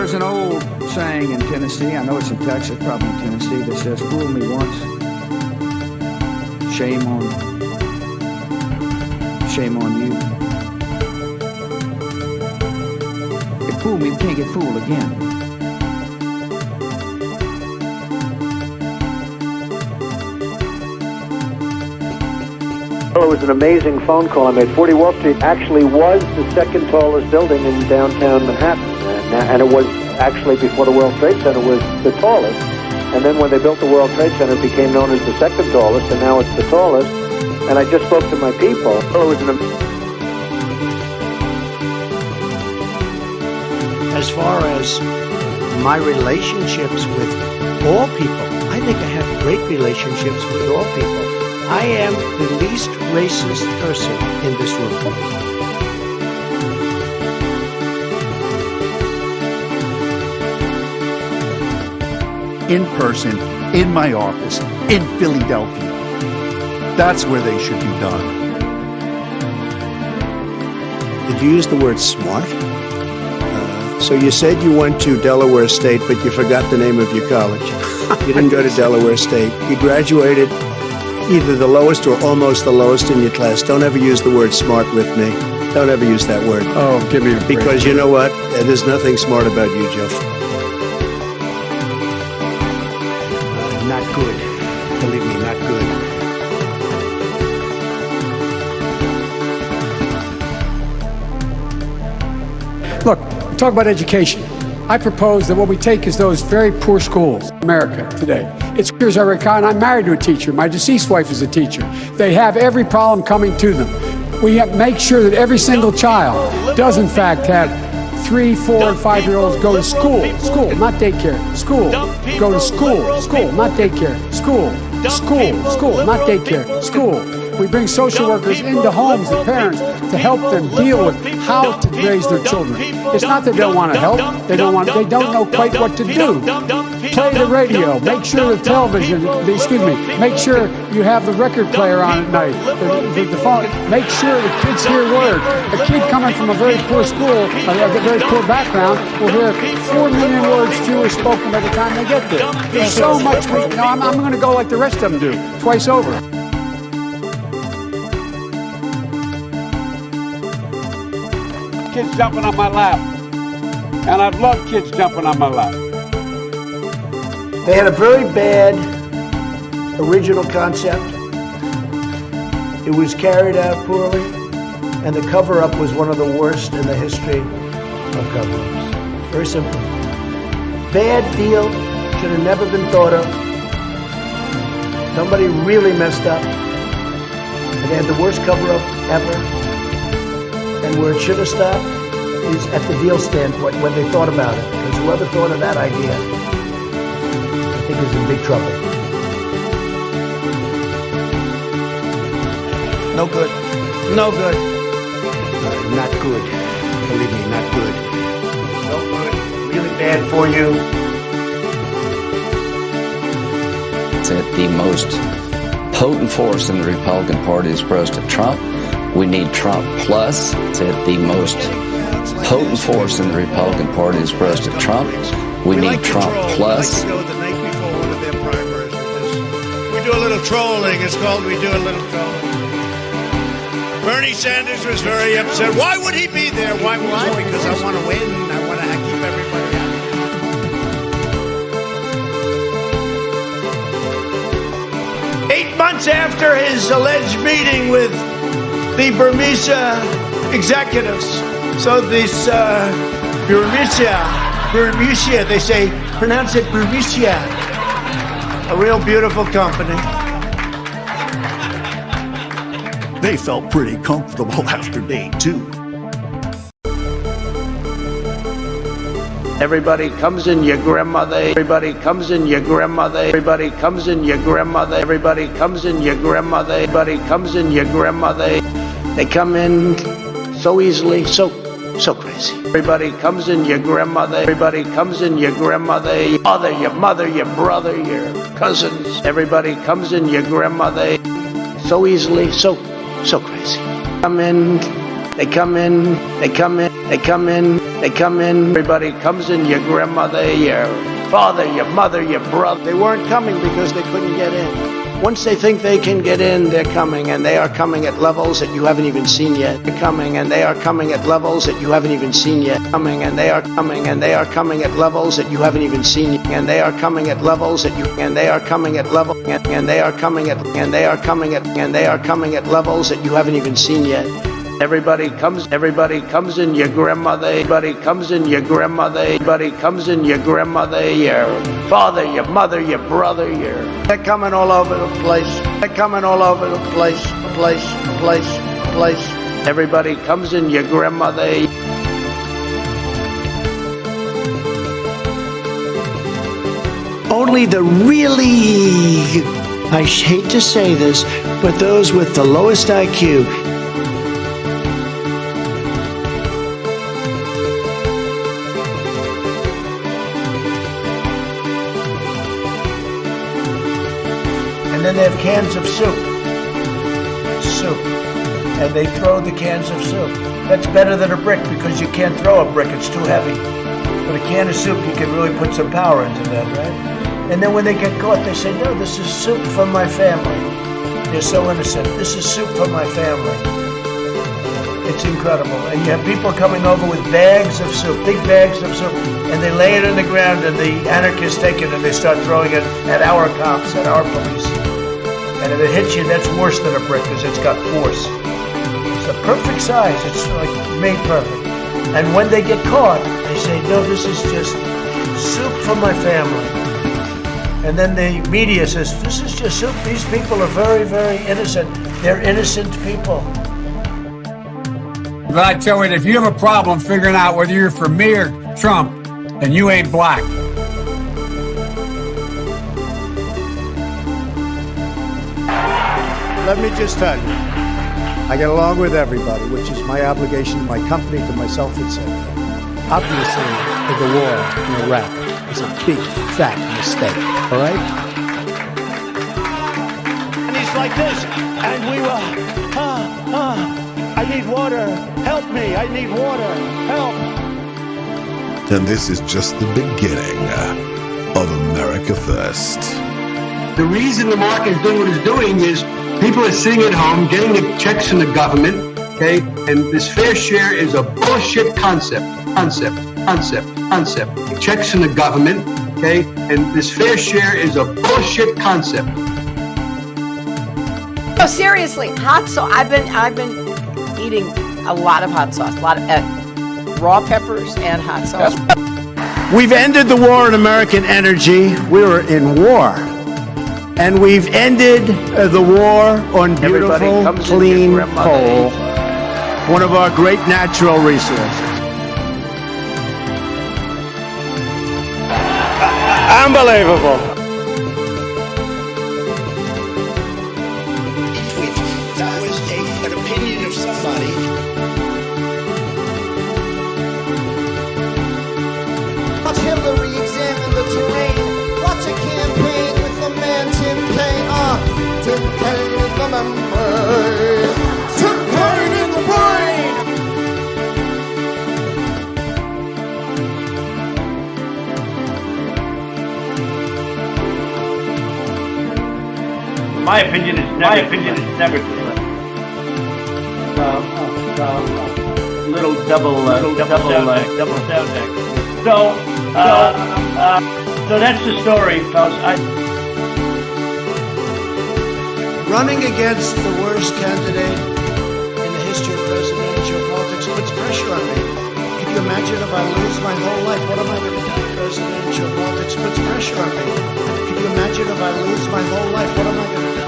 There's an old saying in Tennessee, I know it's in Texas, probably in Tennessee, that says, fool me once, shame on you. If fool me, we can't get fooled again. Well, it was an amazing phone call I made. 40 Wall Street actually was the second tallest building in downtown Manhattan. And it was actually, before the World Trade Center, was the tallest. And then when they built the World Trade Center, it became known as the second tallest, and now it's the tallest. And I just spoke to my people. Well, it was As far as my relationships with all people, I think I have great relationships with all people. I am the least racist person in this room. In person, in my office, in Philadelphia. That's where they should be done. Did you use the word smart? So you said you went to Delaware State, but you forgot the name of your college. You didn't go to Delaware State. You graduated either the lowest or almost the lowest in your class. Don't ever use the word smart with me. Don't ever use that word. Oh, give me a break. Because you know what? There's nothing smart about you, Joe. Not good. Believe me, not good. Look, talk about education. I propose that what we take is those very poor schools in America today. It's teachers I recount. I'm married to a teacher. My deceased wife is a teacher. They have every problem coming to them. We have to make sure that every single child does in fact have 3, 4, and 5-year-olds go to school, not daycare, school, go to school, not daycare, school, not daycare, school. We bring social workers into homes of parents to help them deal with how to raise their children. It's not that they don't want to help, they don't know quite what to do. Play the radio, make sure the television, make sure you have the record player on at night, the phone, make sure the kids hear words. A kid coming from a very poor school, a very poor background, will hear 4 million words fewer spoken by the time they get there. There's so much, I'm going to go like the rest of them do, twice over. Kids jumping on my lap, and I've loved kids jumping on my lap. They had a very bad original concept. It was carried out poorly, and the cover-up was one of the worst in the history of cover-ups. Very simple. Bad deal, should have never been thought of. Somebody really messed up, and they had the worst cover-up ever. And where it should have stopped is at the deal standpoint when they thought about it. Because whoever thought of that idea, I think is in big trouble. No good. No good. Not good. Believe me, not good. No good. Really bad for you. It's the most potent force in the Republican Party is President Trump. We need Trump plus. It's the most potent force in the Republican Party is President Trump. We need Trump plus. We like to go the night before one of their primaries with this. We do a little trolling. It's called we do a little trolling. Bernie Sanders was very upset. Why would he be there? Why? Because I want to win. I want to keep everybody happy. 8 months after his alleged meeting with the Burmese executives. So this Burmese, they say, pronounce it Burmese. A real beautiful company. They felt pretty comfortable after day 2. Everybody comes in your grandmother. Everybody comes in your grandmother. Everybody comes in your grandmother. Everybody comes in your grandmother. Everybody comes in your grandmother. They come in so easily, so crazy. Everybody comes in your grandmother. Everybody comes in your grandmother, your mother, your brother, your cousins. Everybody comes in your grandmother so easily, so crazy. They come in. They come in, everybody comes in, your grandmother, your father, your mother, your brother. They weren't coming because they couldn't get in. Once they think they can get in, they're coming, and they are coming at levels that you haven't even seen yet. They're coming, and they are coming at levels that you haven't even seen yet. Coming, and they are coming, and they are coming at levels that you haven't even seen yet. And they are coming at levels that you, and they are coming at level, and they are coming at, and they are coming at, and they are coming at levels that you haven't even seen yet. Everybody comes in, your grandmother, everybody comes in, your grandmother, everybody comes in, your grandmother, your father, your mother, your brother, they're coming all over the place. They're coming all over the place. Everybody comes in, your grandmother. Only the really, I hate to say this, but those with the lowest IQ. And then they have cans of soup. And they throw the cans of soup. That's better than a brick because you can't throw a brick, it's too heavy. But a can of soup, you can really put some power into that, right? And then when they get caught, they say, no, this is soup from my family. They're so innocent. This is soup from my family. It's incredible. And you have people coming over with bags of soup, big bags of soup, and they lay it in the ground, and the anarchists take it and they start throwing it at our cops, at our police. And if it hits you, that's worse than a brick because it's got force. It's a perfect size. It's like made perfect. And when they get caught, they say, no, this is just soup from my family. And then the media says, this is just soup. These people are very, very innocent. They're innocent people. But I tell you, if you have a problem figuring out whether you're for me or Trump, then you ain't black. Let me just tell you, I get along with everybody, which is my obligation to my company, to myself, etc. Obviously, the war in Iraq is a big, fat mistake, all right? And he's like this, and we were, I need water, help me, I need water, help. And this is just the beginning of America First. The reason the market is doing what it's doing is people are sitting at home getting the checks from the government, okay? And this fair share is a bullshit concept. Checks from the government, okay? And this fair share is a bullshit concept. No, seriously, hot sauce. I've been eating a lot of hot sauce, a lot of raw peppers and hot sauce. We've ended the war on American energy. We were in war. And we've ended the war on beautiful, clean coal, one of our great natural resources. Unbelievable. That was an opinion of somebody. Watch Hillary examine the terrain. Watch a campaign with the man Tim Kaine. Tim Kaine in the membrane. Tim Kaine in the brain. My opinion is never true. Little double sound check. So that's the story, fellas. Running against the worst candidate in the history of presidential politics puts pressure on me. Can you imagine if I lose my whole life? What am I going to do? Presidential politics puts pressure on me. Can you imagine if I lose my whole life? What am I going to do?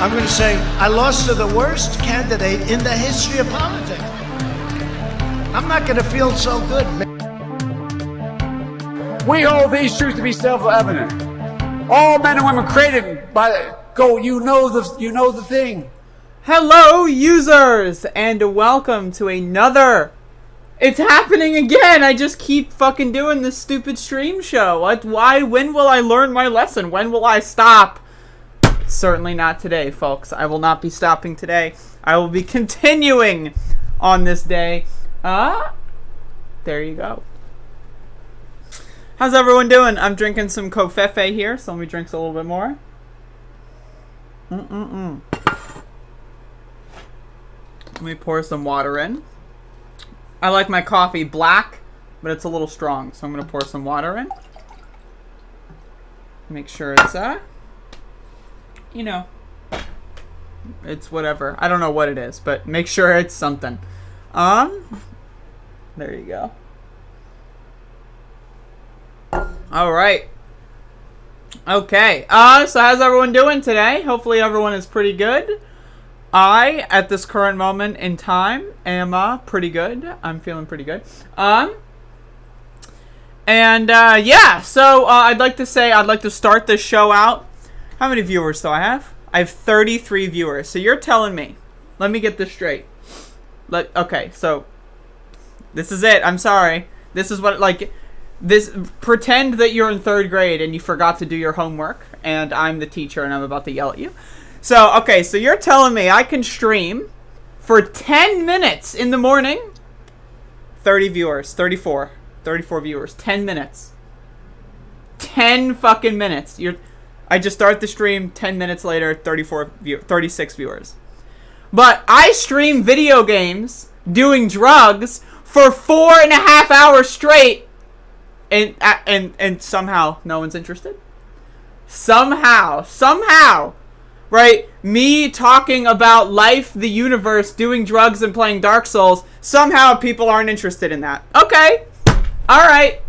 I'm going to say, I lost to the worst candidate in the history of politics. I'm not going to feel so good. We hold these truths to be self-evident. All men and women created by you know the thing. Hello, users, and welcome to another. It's happening again. I just keep fucking doing this stupid stream show. Why? When will I learn my lesson? When will I stop? Certainly not today, folks. I will not be stopping today. I will be continuing on this day. There you go. How's everyone doing? I'm drinking some Covfefe here, so let me drink a little bit more. Let me pour some water in. I like my coffee black, but it's a little strong, so I'm going to pour some water in. Make sure it's, you know, it's whatever. I don't know what it is, but make sure it's something. There you go. All right. Okay. So how's everyone doing today? Hopefully everyone is pretty good. I, at this current moment in time, am pretty good. I'm feeling pretty good. Yeah. So I'd like to start this show out. How many viewers do I have? I have 33 viewers. So you're telling me. Let me get this straight. Okay. So this is it. I'm sorry. This is what pretend that you're in 3rd grade and you forgot to do your homework and I'm the teacher and I'm about to yell at you. So, okay, so you're telling me I can stream for 10 minutes in the morning? 30 viewers, 34 viewers, 10 minutes. 10 fucking minutes. I just start the stream, 10 minutes later, 36 viewers. But I stream video games, doing drugs, for 4.5 hours straight, and somehow no one's interested. Somehow, right? Me talking about life, the universe, doing drugs, and playing Dark Souls. Somehow people aren't interested in that. Okay, all right.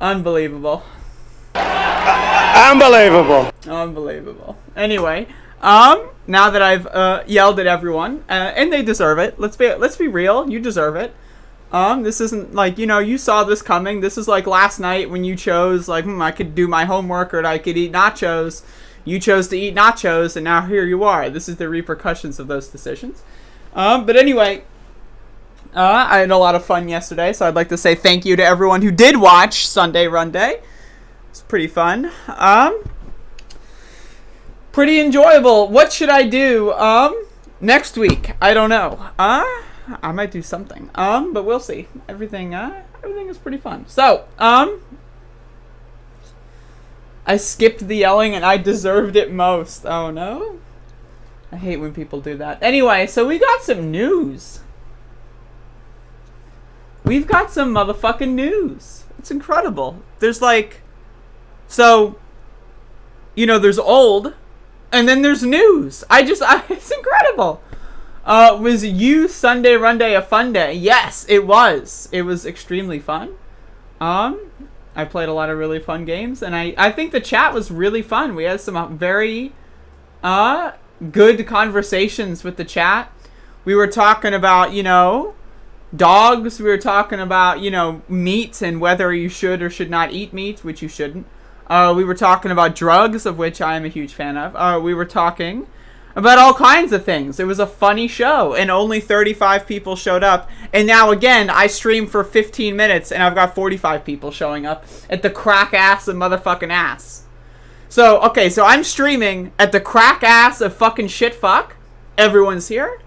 Unbelievable. Anyway. Now that I've yelled at everyone, and they deserve it. Let's be real. You deserve it. This isn't like, you saw this coming. This is like last night when you chose I could do my homework or I could eat nachos. You chose to eat nachos, and now here you are. This is the repercussions of those decisions. But anyway, I had a lot of fun yesterday, so I'd like to say thank you to everyone who did watch Sunday Run Day. It's pretty fun. Pretty enjoyable. What should I do next week? I don't know. I might do something. But we'll see. Everything is pretty fun. So, I skipped the yelling and I deserved it most. Oh no. I hate when people do that. Anyway, so we got some news. We've got some motherfucking news. It's incredible. There's there's old, and then there's news. It's incredible. Was you Sunday Run Day a fun day? Yes, it was. It was extremely fun. I played a lot of really fun games, and I think the chat was really fun. We had some very good conversations with the chat. We were talking about, dogs. We were talking about, meat and whether you should or should not eat meat, which you shouldn't. We were talking about drugs, of which I am a huge fan of. We were talking about all kinds of things. It was a funny show, and only 35 people showed up. And now, again, I stream for 15 minutes, and I've got 45 people showing up at the crack ass of motherfucking ass. So, okay, so I'm streaming at the crack ass of fucking shit fuck. Everyone's here.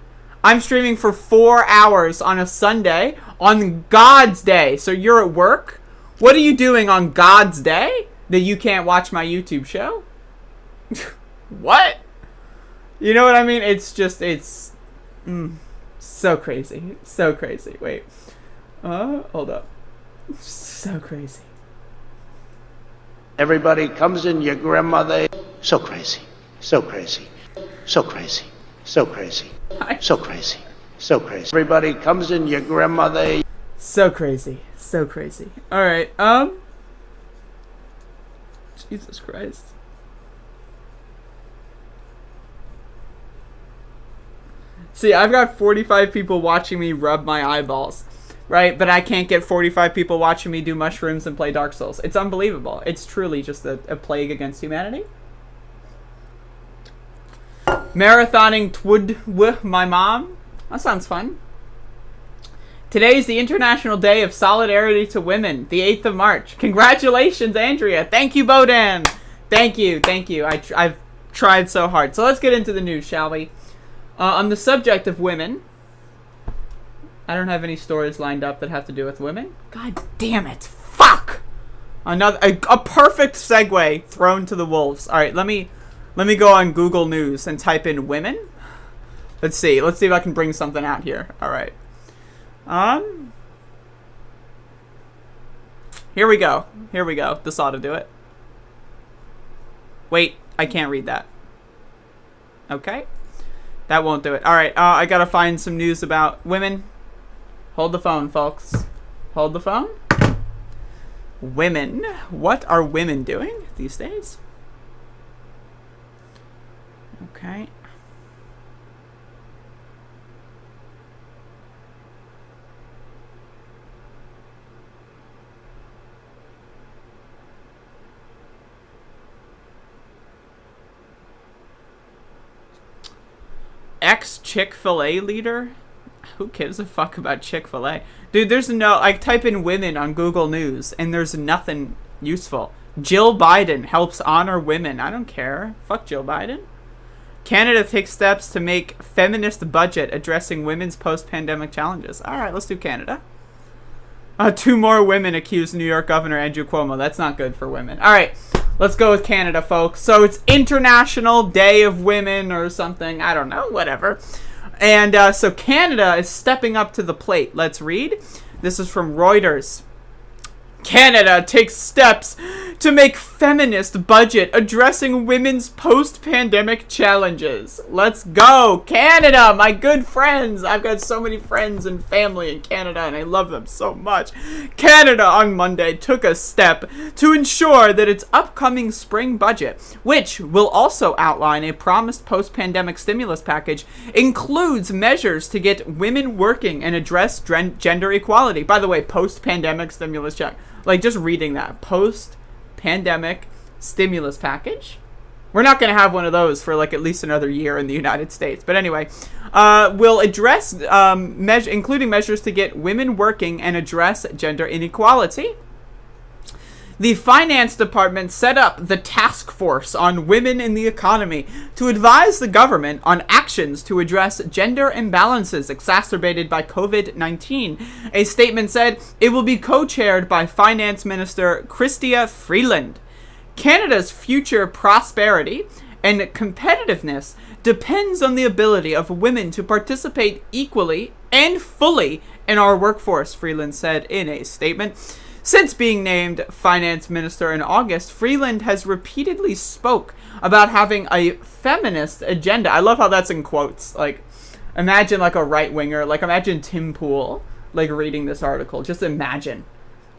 I'm streaming for 4 hours on a Sunday, on God's day. So you're at work? What are you doing on God's day that you can't watch my YouTube show? What? You know what I mean? It's so crazy. So crazy. Wait. Hold up. So crazy. Everybody comes in your grandmother. So crazy. So crazy. So crazy. So crazy. So crazy. So crazy. Everybody comes in your grandmother. So crazy. So crazy. Alright, Jesus Christ. See, I've got 45 people watching me rub my eyeballs, right? But I can't get 45 people watching me do mushrooms and play Dark Souls. It's unbelievable. It's truly just a plague against humanity. Marathoning with my mom. That sounds fun. Today is the International Day of Solidarity to Women, the 8th of March. Congratulations, Andrea. Thank you, Bodan. Thank you. I've tried so hard. So let's get into the news, shall we? On the subject of women, I don't have any stories lined up that have to do with women. God damn it. Fuck! Another a perfect segue thrown to the wolves. All right, let me go on Google News and type in women. Let's see if I can bring something out here. All right. Here we go. This ought to do it. Wait, I can't read that. Okay. That won't do it. All right, I got to find some news about women. Hold the phone, folks. Hold the phone. Women. What are women doing these days? Okay. Ex-Chick-fil-A leader? Who gives a fuck about Chick-fil-A? Dude, there's no... I type in women on Google News, and there's nothing useful. Jill Biden helps honor women. I don't care. Fuck Jill Biden. Canada takes steps to make feminist budget addressing women's post-pandemic challenges. All right, let's do Canada. 2 more women accuse New York Governor Andrew Cuomo. That's not good for women. All right, let's go with Canada, folks. So it's International Day of Women or something. I don't know, whatever. And so Canada is stepping up to the plate. Let's read. This is from Reuters. Canada takes steps to make feminist budget addressing women's post-pandemic challenges. Let's go, Canada, my good friends. I've got so many friends and family in Canada, and I love them so much. Canada on Monday took a step to ensure that its upcoming spring budget, which will also outline a promised post-pandemic stimulus package, includes measures to get women working and address gender equality. By the way, post-pandemic stimulus check. Like, just reading that. Post-pandemic stimulus package. We're not going to have one of those for, like, at least another year in the United States. But anyway, will address, including measures to get women working and address gender inequality. The Finance Department set up the Task Force on Women in the Economy to advise the government on actions to address gender imbalances exacerbated by COVID-19. A statement said it will be co-chaired by Finance Minister Chrystia Freeland. Canada's future prosperity and competitiveness depends on the ability of women to participate equally and fully in our workforce, Freeland said in a statement. Since being named finance minister in August, Freeland has repeatedly spoke about having a feminist agenda. I love how that's in quotes. Like, imagine like a right-winger. Like, imagine Tim Pool, like, reading this article. Just imagine.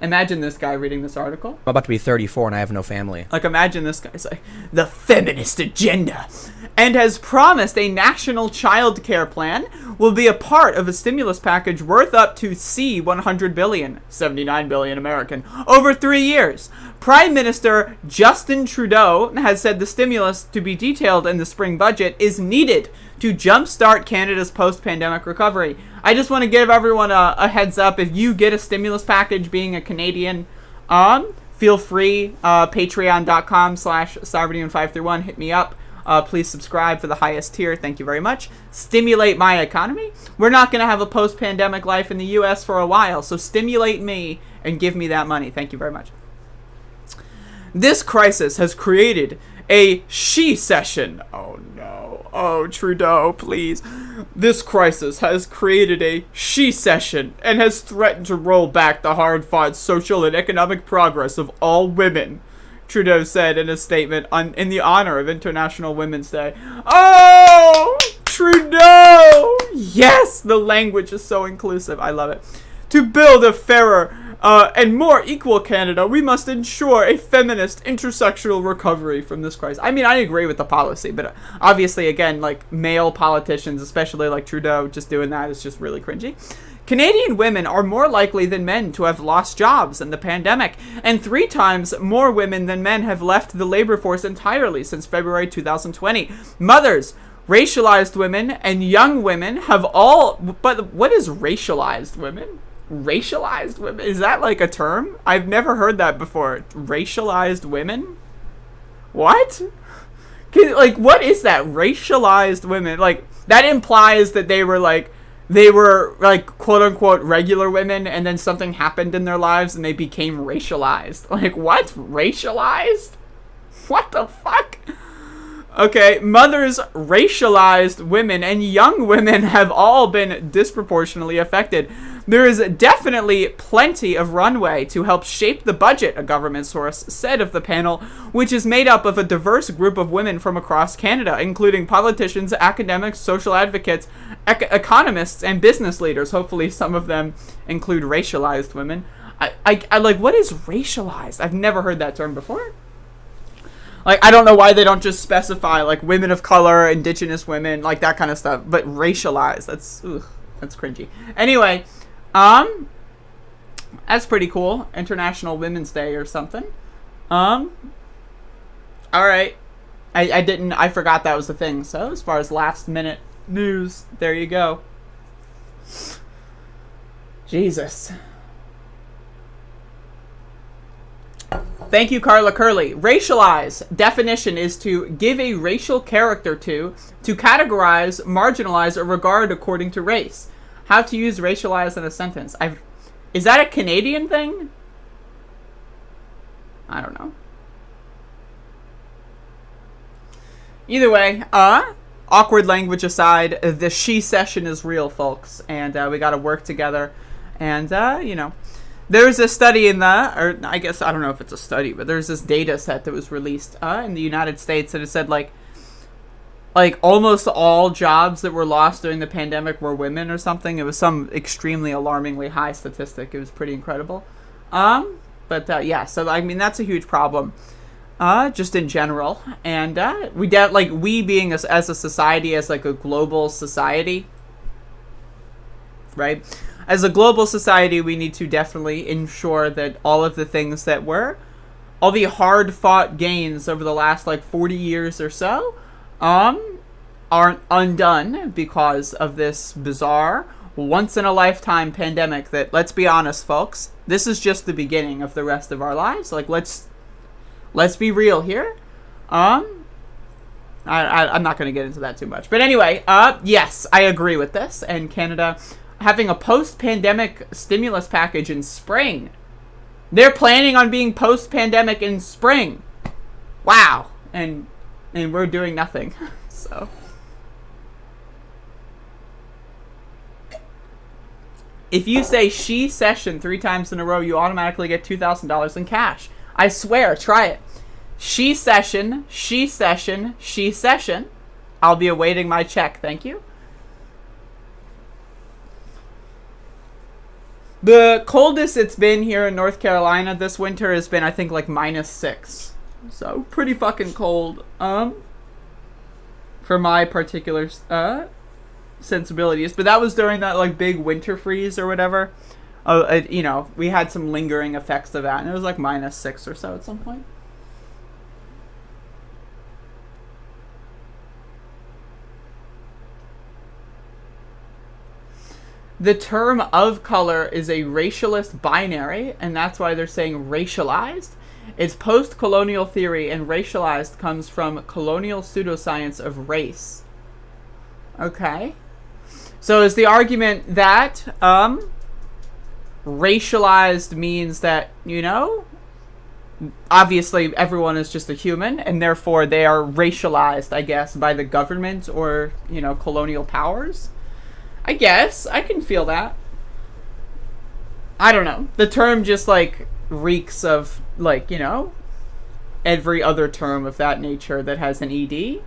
Imagine this guy reading this article. I'm about to be 34 and I have no family. Like, imagine this guy's like, the feminist agenda, and has promised a national child care plan will be a part of a stimulus package worth up to $100 billion, 79 billion American, over 3 years. Prime Minister Justin Trudeau has said the stimulus to be detailed in the spring budget is needed to jumpstart Canada's post-pandemic recovery. I just want to give everyone a heads up. If you get a stimulus package being a Canadian, feel free, patreon.com/Cyberdean531, hit me up. Please subscribe for the highest tier. Thank you very much. Stimulate my economy. We're not going to have a post-pandemic life in the U.S. for a while, so stimulate me and give me that money. Thank you very much. This crisis has created a she-cession. Oh, no. Oh, Trudeau, please. This crisis has created a she-cession and has threatened to roll back the hard-fought social and economic progress of all women, Trudeau said in a statement in the honor of International Women's Day. Oh, Trudeau! Yes, the language is so inclusive. I love it. To build a fairer and more equal Canada, we must ensure a feminist intersectional recovery from this crisis. I mean, I agree with the policy, but obviously, again, like, male politicians, especially like Trudeau, just doing that is just really cringy. Canadian women are more likely than men to have lost jobs in the pandemic, and 3 times more women than men have left the labor force entirely since February 2020. Mothers, racialized women, and young women have all... But what is racialized women? Racialized women? Is that like a term? I've never heard that before. Racialized women? What? Like, what is that? Racialized women? Like, that implies that they were, like, they were like quote unquote regular women, and then something happened in their lives and they became racialized. Like, what? Racialized? What the fuck? Okay, mothers, racialized women, and young women have all been disproportionately affected. There is definitely plenty of runway to help shape the budget, a government source said of the panel, which is made up of a diverse group of women from across Canada, including politicians, academics, social advocates, economists, and business leaders. Hopefully some of them include racialized women. I like, what is racialized? I've never heard that term before. Like, I don't know why they don't just specify, like, women of color, indigenous women, like, that kind of stuff. But racialized, that's cringy. Anyway, that's pretty cool. International Women's Day or something. Alright. I forgot that was the thing. So, as far as last minute news, there you go. Jesus. Thank you, Carla Curley. Racialize. Definition is to give a racial character to categorize, marginalize, or regard according to race. How to use racialize in a sentence. Is that a Canadian thing? I don't know. Either way, awkward language aside, the she session is real, folks. And we gotta work together. And, you know. There's a study in or I guess, I don't know if it's a study, but there's this data set that was released in the United States that it said, like almost all jobs that were lost during the pandemic were women or something. It was some extremely alarmingly high statistic. It was pretty incredible. But yeah, so I mean, that's a huge problem, just in general. And we being as a society, as like a global society, right? As a global society, we need to definitely ensure that all of the things that all the hard-fought gains over the last, 40 years or so, aren't undone because of this bizarre, once-in-a-lifetime pandemic that, let's be honest, folks, this is just the beginning of the rest of our lives. Like, let's be real here. I'm not going to get into that too much. But anyway, yes, I agree with this. And Canada having a post-pandemic stimulus package in spring. They're planning on being post-pandemic in spring. Wow. And we're doing nothing. So. If you say she session 3 times in a row, you automatically get $2,000 in cash. I swear, try it. She session, she session, she session. I'll be awaiting my check. Thank you. The coldest it's been here in North Carolina this winter has been, I think, -6. So, pretty fucking cold. For my particular sensibilities. But that was during that, big winter freeze or whatever. We had some lingering effects of that. And it was, -6 or so at some point. The term of color is a racialist binary, and that's why they're saying racialized. It's post-colonial theory, and racialized comes from colonial pseudoscience of race. Okay. So is the argument that racialized means that, obviously everyone is just a human, and therefore they are racialized, I guess, by the government or, colonial powers? I guess. I can feel that. I don't know. The term just, reeks of, every other term of that nature that has an ED.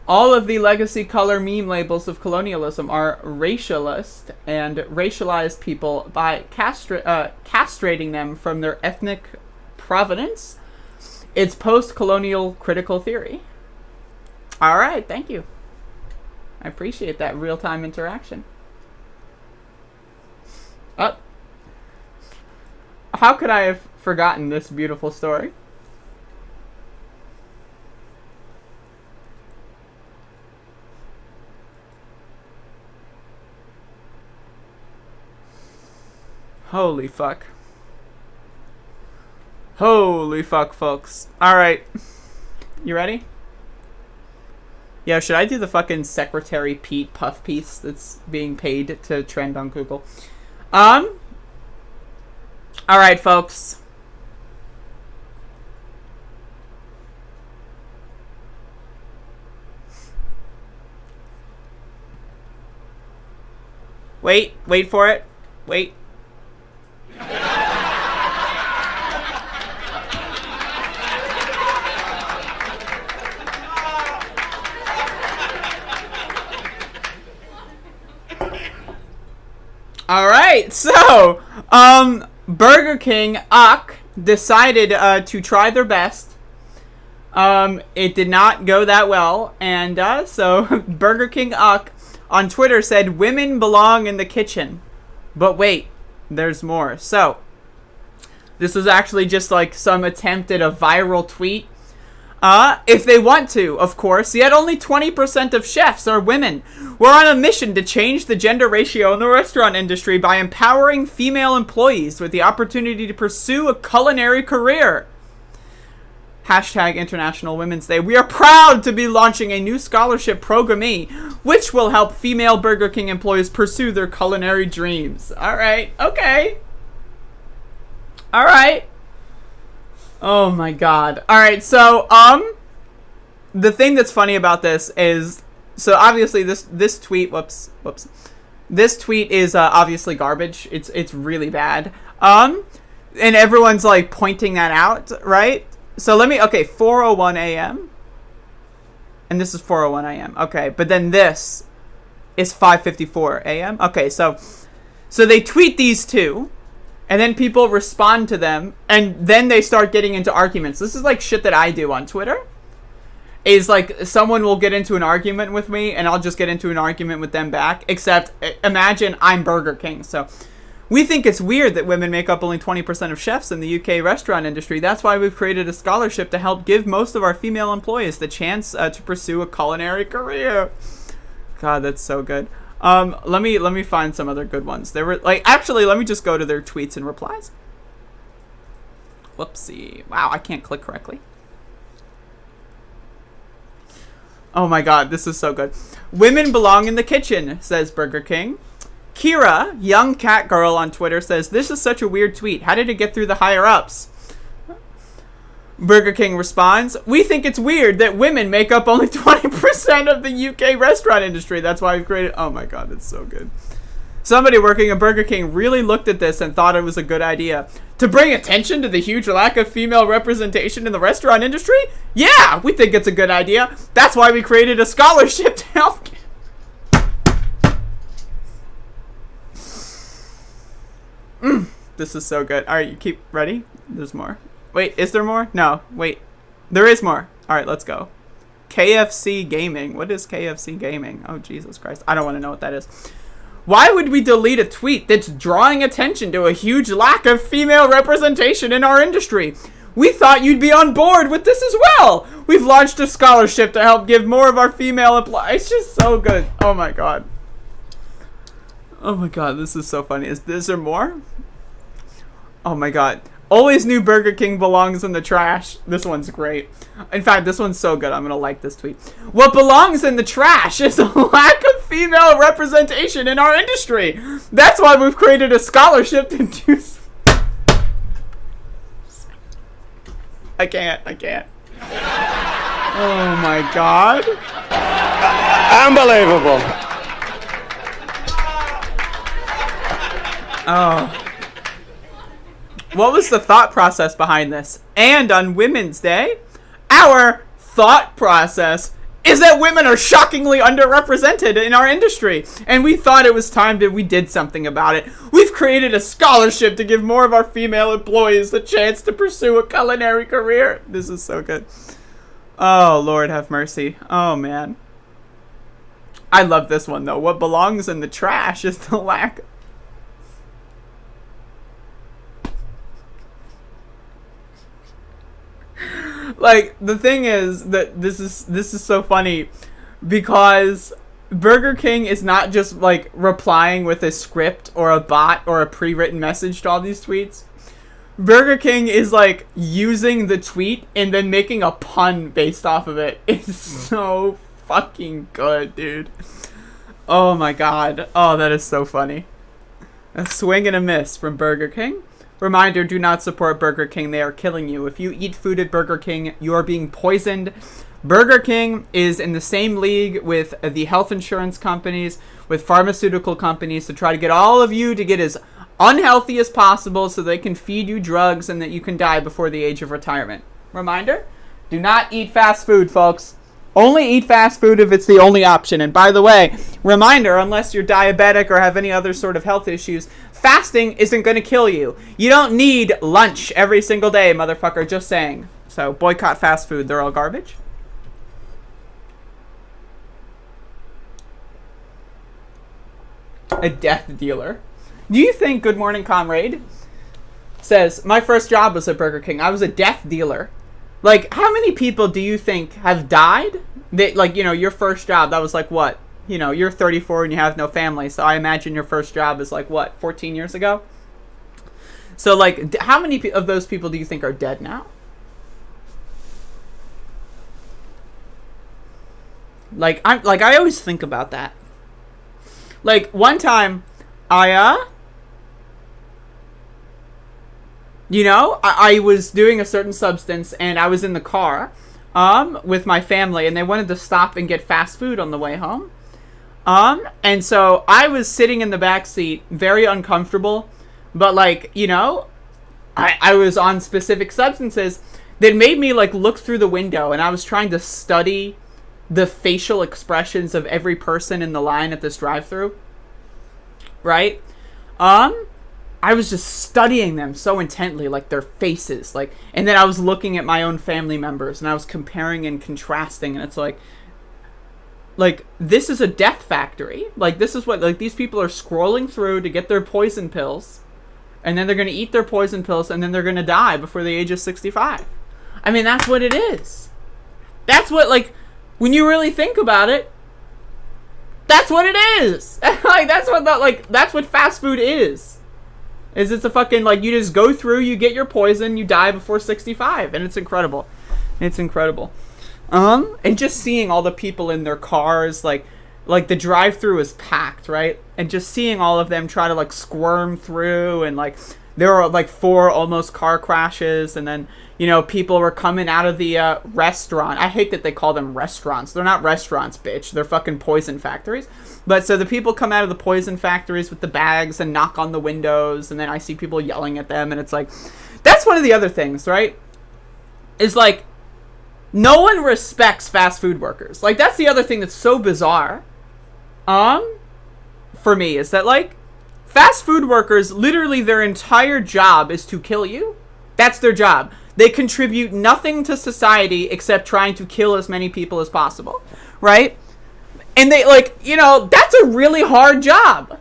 All of the legacy color meme labels of colonialism are racialist and racialized people by castrating them from their ethnic provenance. It's post-colonial critical theory. All right, thank you. I appreciate that real-time interaction. How could I have forgotten this beautiful story? Holy fuck. Holy fuck, folks. All right. You ready? Yeah, should I do the fucking Secretary Pete puff piece that's being paid to trend on Google? Alright, folks. Wait for it. Wait. Alright, so, Burger King, decided to try their best. It did not go that well, and so Burger King on Twitter said, "Women belong in the kitchen." But wait, there's more. So, this was actually just like some attempt at a viral tweet. If they want to, of course, yet only 20% of chefs are women. We're on a mission to change the gender ratio in the restaurant industry by empowering female employees with the opportunity to pursue a culinary career. Hashtag International Women's Day. We are proud to be launching a new scholarship program, which will help female Burger King employees pursue their culinary dreams. Alright, okay. Alright. Oh my god. Alright, so, the thing that's funny about this is, so obviously this tweet, whoops. This tweet is, obviously garbage. It's really bad. And everyone's, like, pointing that out, right? So okay, 4:01 a.m. And this is 4:01 a.m. Okay, but then this is 5:54 a.m. Okay, so they tweet these two, and then people respond to them, and then they start getting into arguments. This is like shit that I do on Twitter. Is like someone will get into an argument with me, and I'll just get into an argument with them back. Except, imagine I'm Burger King, so... We think it's weird that women make up only 20% of chefs in the UK restaurant industry. That's why we've created a scholarship to help give most of our female employees the chance to pursue a culinary career. God, that's so good. Let me find some other good ones. There were actually, let me just go to their tweets and replies. Whoopsie. Wow, I can't click correctly. Oh my god, this is so good. Women belong in the kitchen, says Burger King. Kira, young cat girl on Twitter, says, "This is such a weird tweet. How did it get through the higher ups?" Burger King responds, "We think it's weird that women make up only 20% of the UK restaurant industry. That's why we've created..." Oh my god, it's so good. Somebody working at Burger King really looked at this and thought it was a good idea. To bring attention to the huge lack of female representation in the restaurant industry? Yeah, we think it's a good idea. That's why we created a scholarship to help... This is so good. Alright, you keep ready? There's more. Wait, is there more? No, wait. There is more. Alright, let's go. KFC Gaming. What is KFC Gaming? Oh, Jesus Christ. I don't want to know what that is. Why would we delete a tweet that's drawing attention to a huge lack of female representation in our industry? We thought you'd be on board with this as well. We've launched a scholarship to help give more of our female employees. It's just so good. Oh my god. Oh my god, this is so funny. Is there more? Oh my god. Always knew Burger King belongs in the trash. This one's great. In fact, this one's so good. I'm gonna like this tweet. What belongs in the trash is a lack of female representation in our industry. That's why we've created a scholarship to do... I can't. Oh my god. Unbelievable. Oh. What was the thought process behind this? And on Women's Day, our thought process is that women are shockingly underrepresented in our industry. And we thought it was time that we did something about it. We've created a scholarship to give more of our female employees the chance to pursue a culinary career. This is so good. Oh, Lord have mercy. Oh, man. I love this one, though. What belongs in the trash is the lack... Like, the thing is that this is so funny because Burger King is not just, like, replying with a script or a bot or a pre-written message to all these tweets. Burger King is, like, using the tweet and then making a pun based off of it. It's so fucking good, dude. Oh my god. Oh, that is so funny. A swing and a miss from Burger King. Reminder, do not support Burger King. They are killing you. If you eat food at Burger King, you are being poisoned. Burger King is in the same league with the health insurance companies, with pharmaceutical companies, to try to get all of you to get as unhealthy as possible so they can feed you drugs and that you can die before the age of retirement. Reminder, do not eat fast food, folks. Only eat fast food if it's the only option. And by the way, reminder, unless you're diabetic or have any other sort of health issues, fasting isn't going to kill you. You don't need lunch every single day, motherfucker, just saying. So boycott fast food. They're all garbage. A death dealer. Do you think Good Morning Comrade says, my first job was at Burger King. I was a death dealer. Like, how many people do you think have died? That, like, you know, your first job, that was like what? You know, you're 34 and you have no family. So I imagine your first job is like what, 14 years ago? So like, how many of those people do you think are dead now? Like, I always think about that. Like, one time, you know, I was doing a certain substance, and I was in the car, with my family, and they wanted to stop and get fast food on the way home. And so I was sitting in the back seat, very uncomfortable, but like, you know, I was on specific substances that made me like look through the window, and I was trying to study the facial expressions of every person in the line at this drive-thru, right? I was just studying them so intently, like their faces, like, and then I was looking at my own family members, and I was comparing and contrasting, and it's like this is a death factory. Like, this is what, like, these people are scrolling through to get their poison pills, and then they're going to eat their poison pills, and then they're going to die before the age of 65. I mean, that's what it is. That's what, like, when you really think about it, that's what it is. Like, that's what fast food is. It's a fucking, like, you just go through, you get your poison, you die before 65, and it's incredible. It's incredible. And just seeing all the people in their cars, like the drive-thru is packed, right? And just seeing all of them try to, like, squirm through, and, like, there were, like, 4 almost car crashes, and then, you know, people were coming out of the restaurant. I hate that they call them restaurants. They're not restaurants, bitch. They're fucking poison factories. But so the people come out of the poison factories with the bags and knock on the windows, and then I see people yelling at them, and it's like, that's one of the other things, right? Is like, no one respects fast food workers. Like, that's the other thing that's so bizarre, for me, is that, like, fast food workers, literally their entire job is to kill you. That's their job. They contribute nothing to society except trying to kill as many people as possible, right? And they, like, you know, that's a really hard job.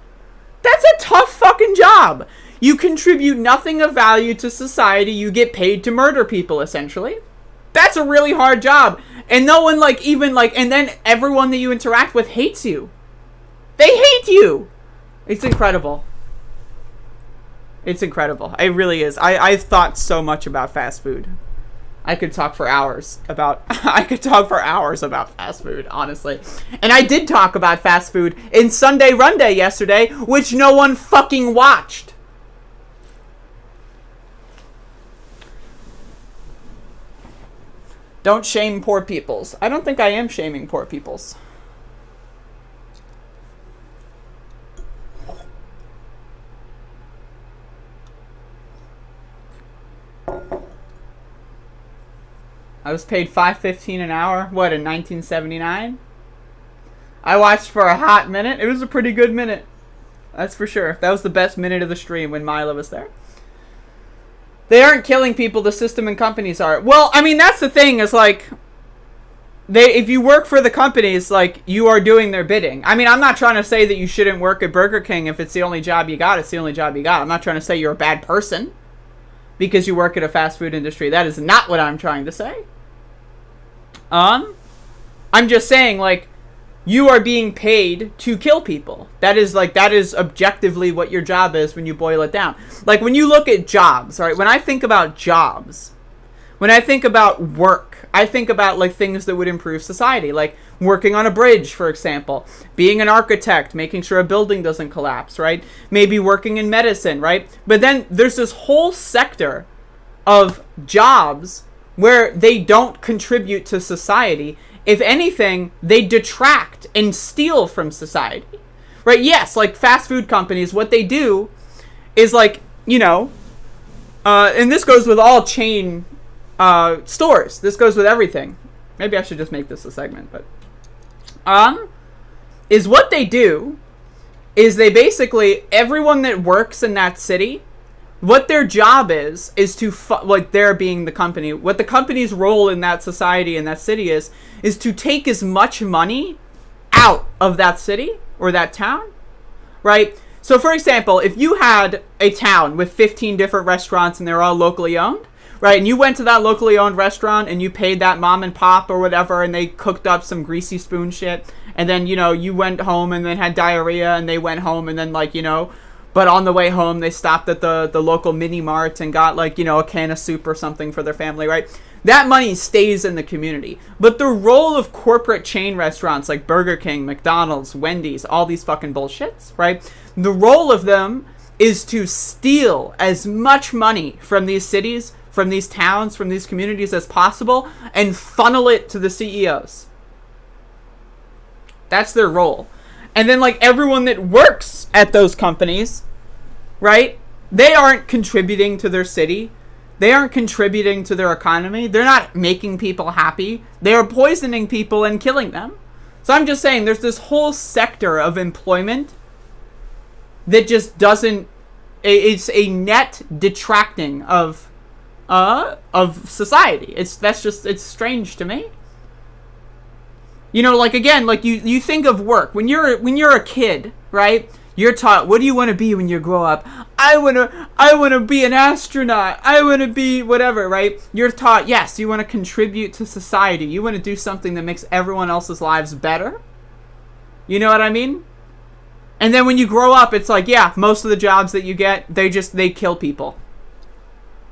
That's a tough fucking job. You contribute nothing of value to society. You get paid to murder people, essentially. That's a really hard job. And no one, like, even, like, and then everyone that you interact with hates you. They hate you. It's incredible. It's incredible. It really is. I've thought so much about fast food. I could talk for hours about fast food, honestly. And I did talk about fast food in Sunday Run Day yesterday, which no one fucking watched. Don't shame poor peoples. I don't think I am shaming poor peoples. I was paid $5.15 an hour, what, in 1979? I watched for a hot minute. It was a pretty good minute. That's for sure. That was the best minute of the stream when Mila was there. They aren't killing people, the system and companies are. Well, I mean, that's the thing, is like, if you work for the companies, like, you are doing their bidding. I mean, I'm not trying to say that you shouldn't work at Burger King if it's the only job you got. It's the only job you got. I'm not trying to say you're a bad person because you work at a fast food industry. That is not what I'm trying to say. I'm just saying, like, you are being paid to kill people. That is objectively what your job is when you boil it down. Like, when you look at jobs, right? When I think about jobs, when I think about work, I think about like things that would improve society, like working on a bridge, for example, being an architect, making sure a building doesn't collapse, right? Maybe working in medicine, right? But then there's this whole sector of jobs where they don't contribute to society. If anything, they detract and steal from society, right? Yes, like fast food companies, what they do is like, you know, and this goes with all chain stores. This goes with everything. Maybe I should just make this a segment, but is what they do is they basically, everyone that works in that city, what their job is to like, they're being the company, what the company's role in that society, in that city is to take as much money out of that city or that town, right? So for example, if you had a town with 15 different restaurants and they're all locally owned, right? And you went to that locally owned restaurant and you paid that mom and pop or whatever, and they cooked up some greasy spoon shit. And then, you know, you went home and then had diarrhea, and they went home and then, like, you know, but on the way home, they stopped at the local mini mart and got, like, you know, a can of soup or something for their family, right? That money stays in the community. But the role of corporate chain restaurants like Burger King, McDonald's, Wendy's, all these fucking bullshits, right? The role of them is to steal as much money from these cities, from these towns, from these communities as possible, and funnel it to the CEOs. That's their role. And then, like, everyone that works at those companies, right? They aren't contributing to their city. They aren't contributing to their economy. They're not making people happy. They are poisoning people and killing them. So I'm just saying, there's this whole sector of employment that just doesn't, it's a net detracting of society. It's strange to me. You know, like, again, like, you think of work when you're a kid, right? You're taught, what do you want to be when you grow up? I want to be an astronaut. I want to be whatever, right? You're taught, yes, you want to contribute to society. You want to do something that makes everyone else's lives better. You know what I mean? And then when you grow up, it's like, yeah, most of the jobs that you get, they kill people.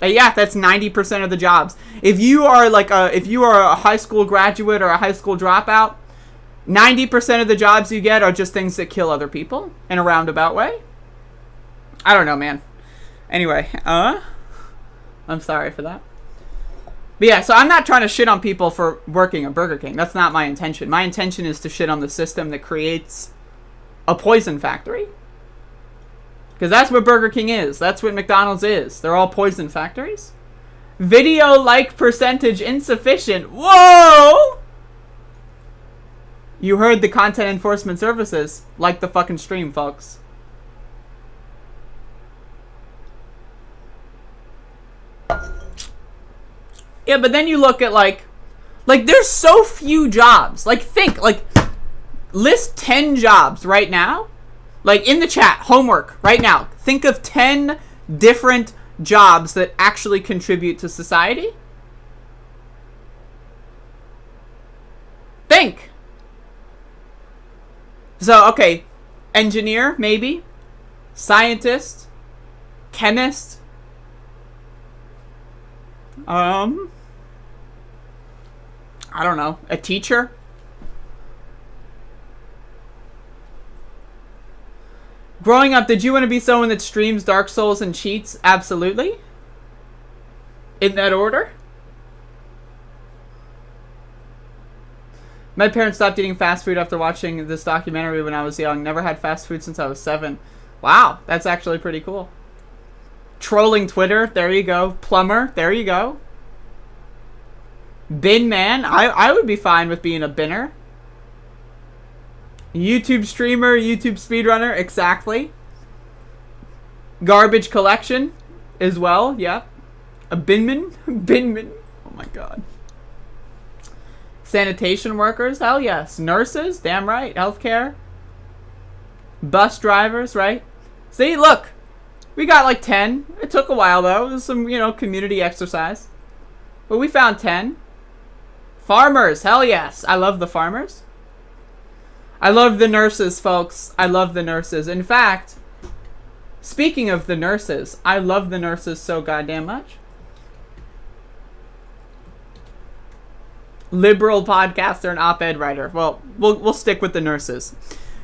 Yeah, that's 90% of the jobs. If you are a high school graduate or a high school dropout, 90% of the jobs you get are just things that kill other people in a roundabout way. I don't know, man. Anyway, I'm sorry for that. But yeah, so I'm not trying to shit on people for working at Burger King. That's not my intention. My intention is to shit on the system that creates a poison factory. Because that's what Burger King is. That's what McDonald's is. They're all poison factories. Video like percentage insufficient. Whoa! You heard the Content Enforcement Services. Like the fucking stream, folks. Yeah, but then you look at, like there's so few jobs. Like, think, like, list 10 jobs right now. Like, in the chat, homework, right now. Think of 10 different jobs that actually contribute to society. Think. So, okay. Engineer, maybe. Scientist. Chemist. I don't know. A teacher. Growing up, did you want to be someone that streams Dark Souls and cheats? Absolutely. In that order. My parents stopped eating fast food after watching this documentary when I was young. Never had fast food since I was 7. Wow, that's actually pretty cool. Trolling Twitter, there you go. Plumber, there you go. Bin man, I would be fine with being a binner. YouTube streamer, YouTube speedrunner, exactly. Garbage collection as well, yeah. A binman, binman, oh my god. Sanitation workers, hell yes. Nurses, damn right. Healthcare. Bus drivers, right? See, look. We got like 10. It took a while though. It was some, you know, community exercise. But we found 10. Farmers, hell yes. I love the farmers. I love the nurses, folks. I love the nurses. In fact, speaking of the nurses, I love the nurses so goddamn much. liberal podcaster and op-ed writer. Well, we'll stick with the nurses.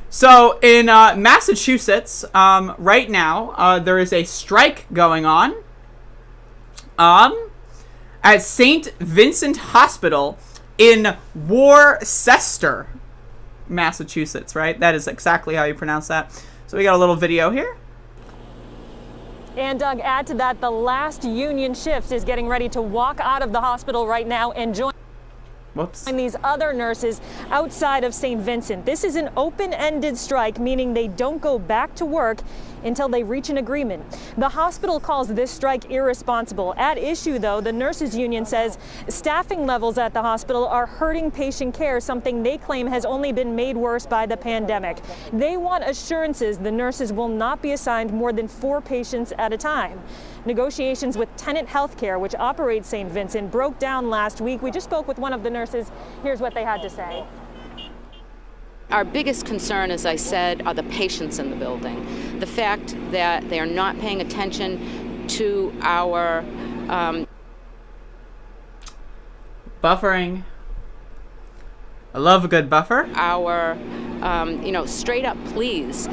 So in Massachusetts, right now, there is a strike going on at St. Vincent Hospital in Worcester, Massachusetts, right? That is exactly how you pronounce that. So we got a little video here. And Doug, add to that, the last union shift is getting ready to walk out of the hospital right now and join these other nurses outside of St. Vincent. This is an open-ended strike, meaning they don't go back to work until they reach an agreement. The hospital calls this strike irresponsible. At issue, though, the nurses union says staffing levels at the hospital are hurting patient care, something they claim has only been made worse by the pandemic. They want assurances the nurses will not be assigned more than 4 patients at a time. Negotiations with Tenet Healthcare, which operates St. Vincent, broke down last week. We just spoke with one of the nurses. Here's what they had to say. Our biggest concern, as I said, are the patients in the building. The fact that they are not paying attention to our buffering. I love a good buffer. Our, straight up pleas.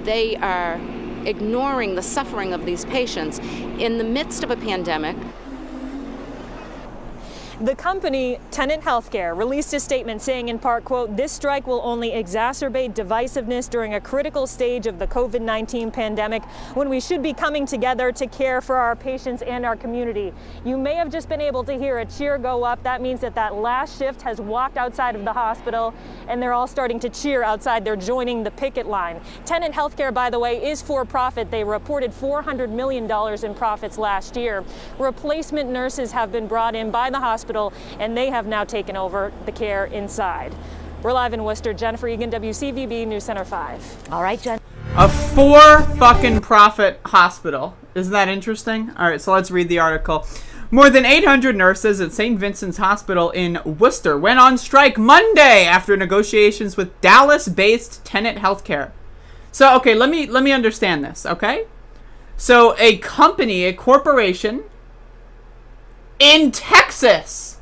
They are ignoring the suffering of these patients in the midst of a pandemic. The company, Tenet Healthcare, released a statement saying in part, quote, "This strike will only exacerbate divisiveness during a critical stage of the COVID-19 pandemic when we should be coming together to care for our patients and our community." You may have just been able to hear a cheer go up. That means that last shift has walked outside of the hospital and they're all starting to cheer outside. They're joining the picket line. Tenet Healthcare, by the way, is for profit. They reported $400 million in profits last year. Replacement nurses have been brought in by the hospital and they have now taken over the care inside. We're live in Worcester. Jennifer Egan, WCVB News Center 5. All right, Jen. A for-fucking-profit hospital. Isn't that interesting? All right, so let's read the article. More than 800 nurses at St. Vincent's Hospital in Worcester went on strike Monday after negotiations with Dallas-based Tenet Healthcare. So, okay, let me understand this, okay? So, a company, a corporation in Texas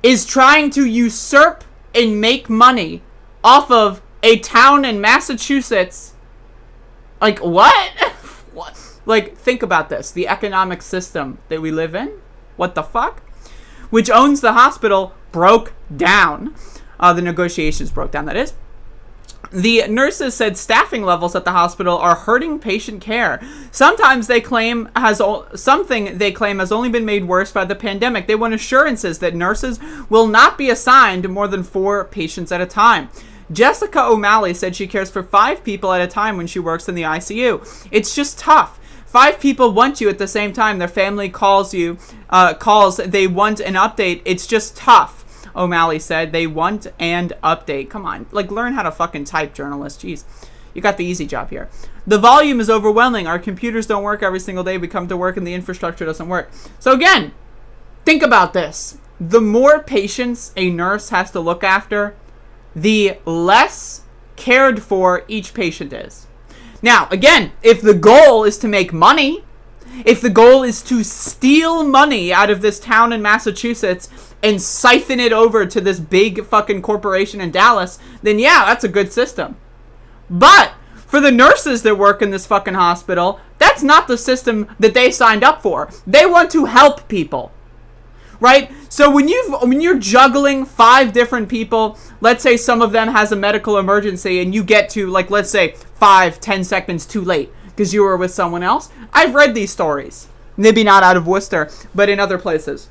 is trying to usurp and make money off of a town in Massachusetts. Like, what? What? Like, think about this. The economic system that we live in, what the fuck? Which owns the hospital, broke down. The negotiations broke down, that is. The nurses said staffing levels at the hospital are hurting patient care. Something they claim has only been made worse by the pandemic. They want assurances that nurses will not be assigned more than 4 patients at a time. Jessica O'Malley said she cares for 5 people at a time when she works in the ICU. It's just tough. 5 people want you at the same time. Their family calls, they want an update. It's just tough. O'Malley said they want and update. Come on, learn how to fucking type, journalist. Jeez, you got the easy job here. The volume is overwhelming. Our computers don't work every single day. We come to work and the infrastructure doesn't work. So again, think about this. The more patients a nurse has to look after, the less cared for each patient is. Now, again, if the goal is to make money, if the goal is to steal money out of this town in Massachusetts and siphon it over to this big fucking corporation in Dallas, then yeah, that's a good system. But for the nurses that work in this fucking hospital, that's not the system that they signed up for. They want to help people. Right? So when you're juggling 5 different people, let's say some of them has a medical emergency and you get to, let's say 5-10 seconds too late because you were with someone else. I've read these stories. Maybe not out of Worcester, but in other places.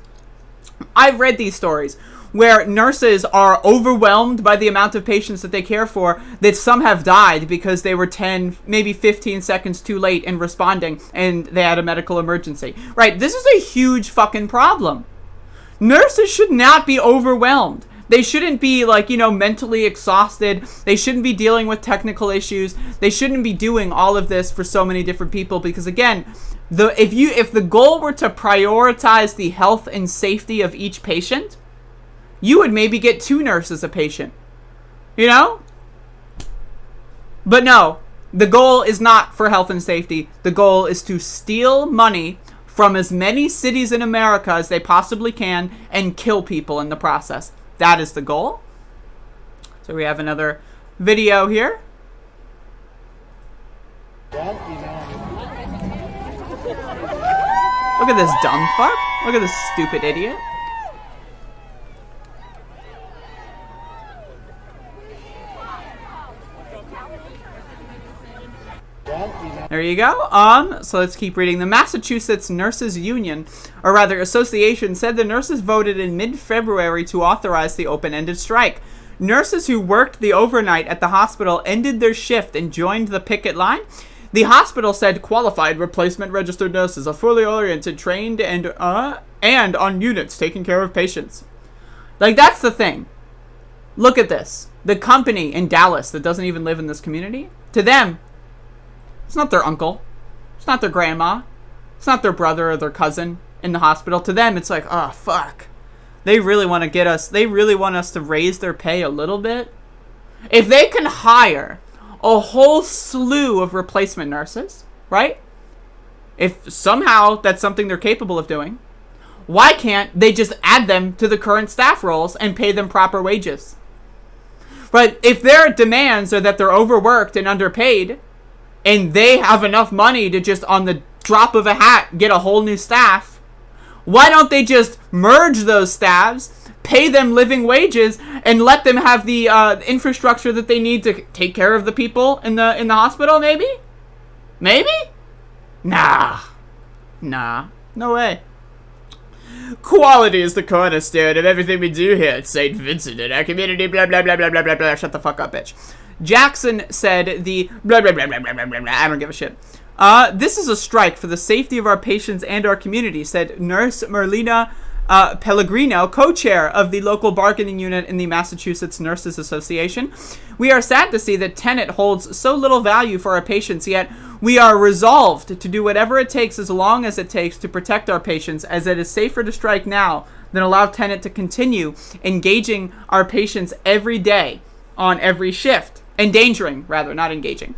I've read these stories where nurses are overwhelmed by the amount of patients that they care for, that some have died because they were 10, maybe 15 seconds too late in responding and they had a medical emergency. Right? This is a huge fucking problem. Nurses should not be overwhelmed. They shouldn't be mentally exhausted. They shouldn't be dealing with technical issues. They shouldn't be doing all of this for so many different people because again, if the goal were to prioritize the health and safety of each patient, you would maybe get 2 nurses a patient. You know? But no, the goal is not for health and safety. The goal is to steal money from as many cities in America as they possibly can and kill people in the process. That is the goal. So we have another video here. Look at this dumb fuck. Look at this stupid idiot. There you go. So let's keep reading. The Massachusetts Nurses Union, or rather Association, said the nurses voted in mid-February to authorize the open-ended strike. Nurses who worked the overnight at the hospital ended their shift and joined the picket line. The hospital said qualified replacement registered nurses are fully oriented, trained, and on units taking care of patients. Like, that's the thing. Look at this. The company in Dallas that doesn't even live in this community, to them, it's not their uncle. It's not their grandma. It's not their brother or their cousin in the hospital. To them, it's like, oh, fuck. They really want to get us. They really want us to raise their pay a little bit. If they can hire a whole slew of replacement nurses, right? If somehow that's something they're capable of doing, why can't they just add them to the current staff roles and pay them proper wages? But if their demands are that they're overworked and underpaid, and they have enough money to just on the drop of a hat get a whole new staff, why don't they just merge those staffs, pay them living wages, and let them have the infrastructure that they need to take care of the people in the hospital? Maybe? Nah, no way. Quality is the cornerstone of everything we do here at St. Vincent and our community, blah, blah, blah, blah, blah, blah, blah. Shut the fuck up, bitch. Jackson said the blah, blah, blah, blah, blah, blah, blah. I don't give a shit. This is a strike for the safety of our patients and our community, said Nurse Merlina Pellegrino, co-chair of the local bargaining unit in the Massachusetts Nurses Association. We are sad to see that Tenet holds so little value for our patients, yet we are resolved to do whatever it takes as long as it takes to protect our patients, as it is safer to strike now than allow Tenet to continue engaging our patients every day on every shift. Endangering, rather, not engaging.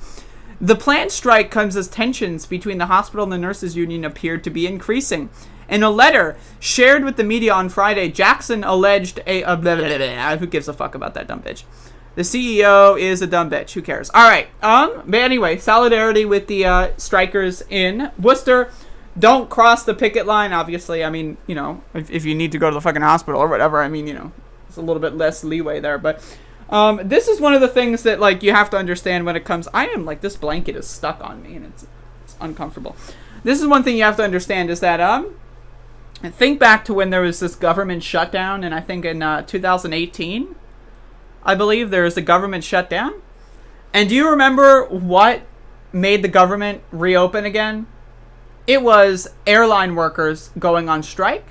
The planned strike comes as tensions between the hospital and the nurses union appeared to be increasing. In a letter shared with the media on Friday, Jackson alleged who gives a fuck about that dumb bitch? The CEO is a dumb bitch. Who cares? All right. But anyway, solidarity with the strikers in Worcester. Don't cross the picket line. Obviously, I mean, you know, if you need to go to the fucking hospital or whatever, I mean, you know, it's a little bit less leeway there, but. This is one of the things that, like, you have to understand when it comes... I am, like, this blanket is stuck on me, and it's uncomfortable. This is one thing you have to understand, is that, think back to when there was this government shutdown, and I think in 2018, I believe, there was a government shutdown. And do you remember what made the government reopen again? It was airline workers going on strike.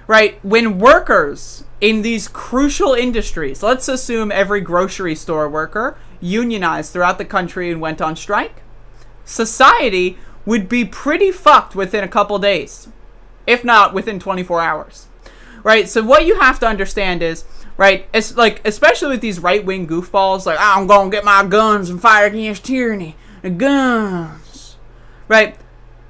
Right? When workers in these crucial industries, let's assume every grocery store worker unionized throughout the country and went on strike, society would be pretty fucked within a couple days, if not within 24 hours. Right? So what you have to understand is, right, it's like, especially with these right-wing goofballs, like, I'm gonna get my guns and fight against tyranny. The guns. Right?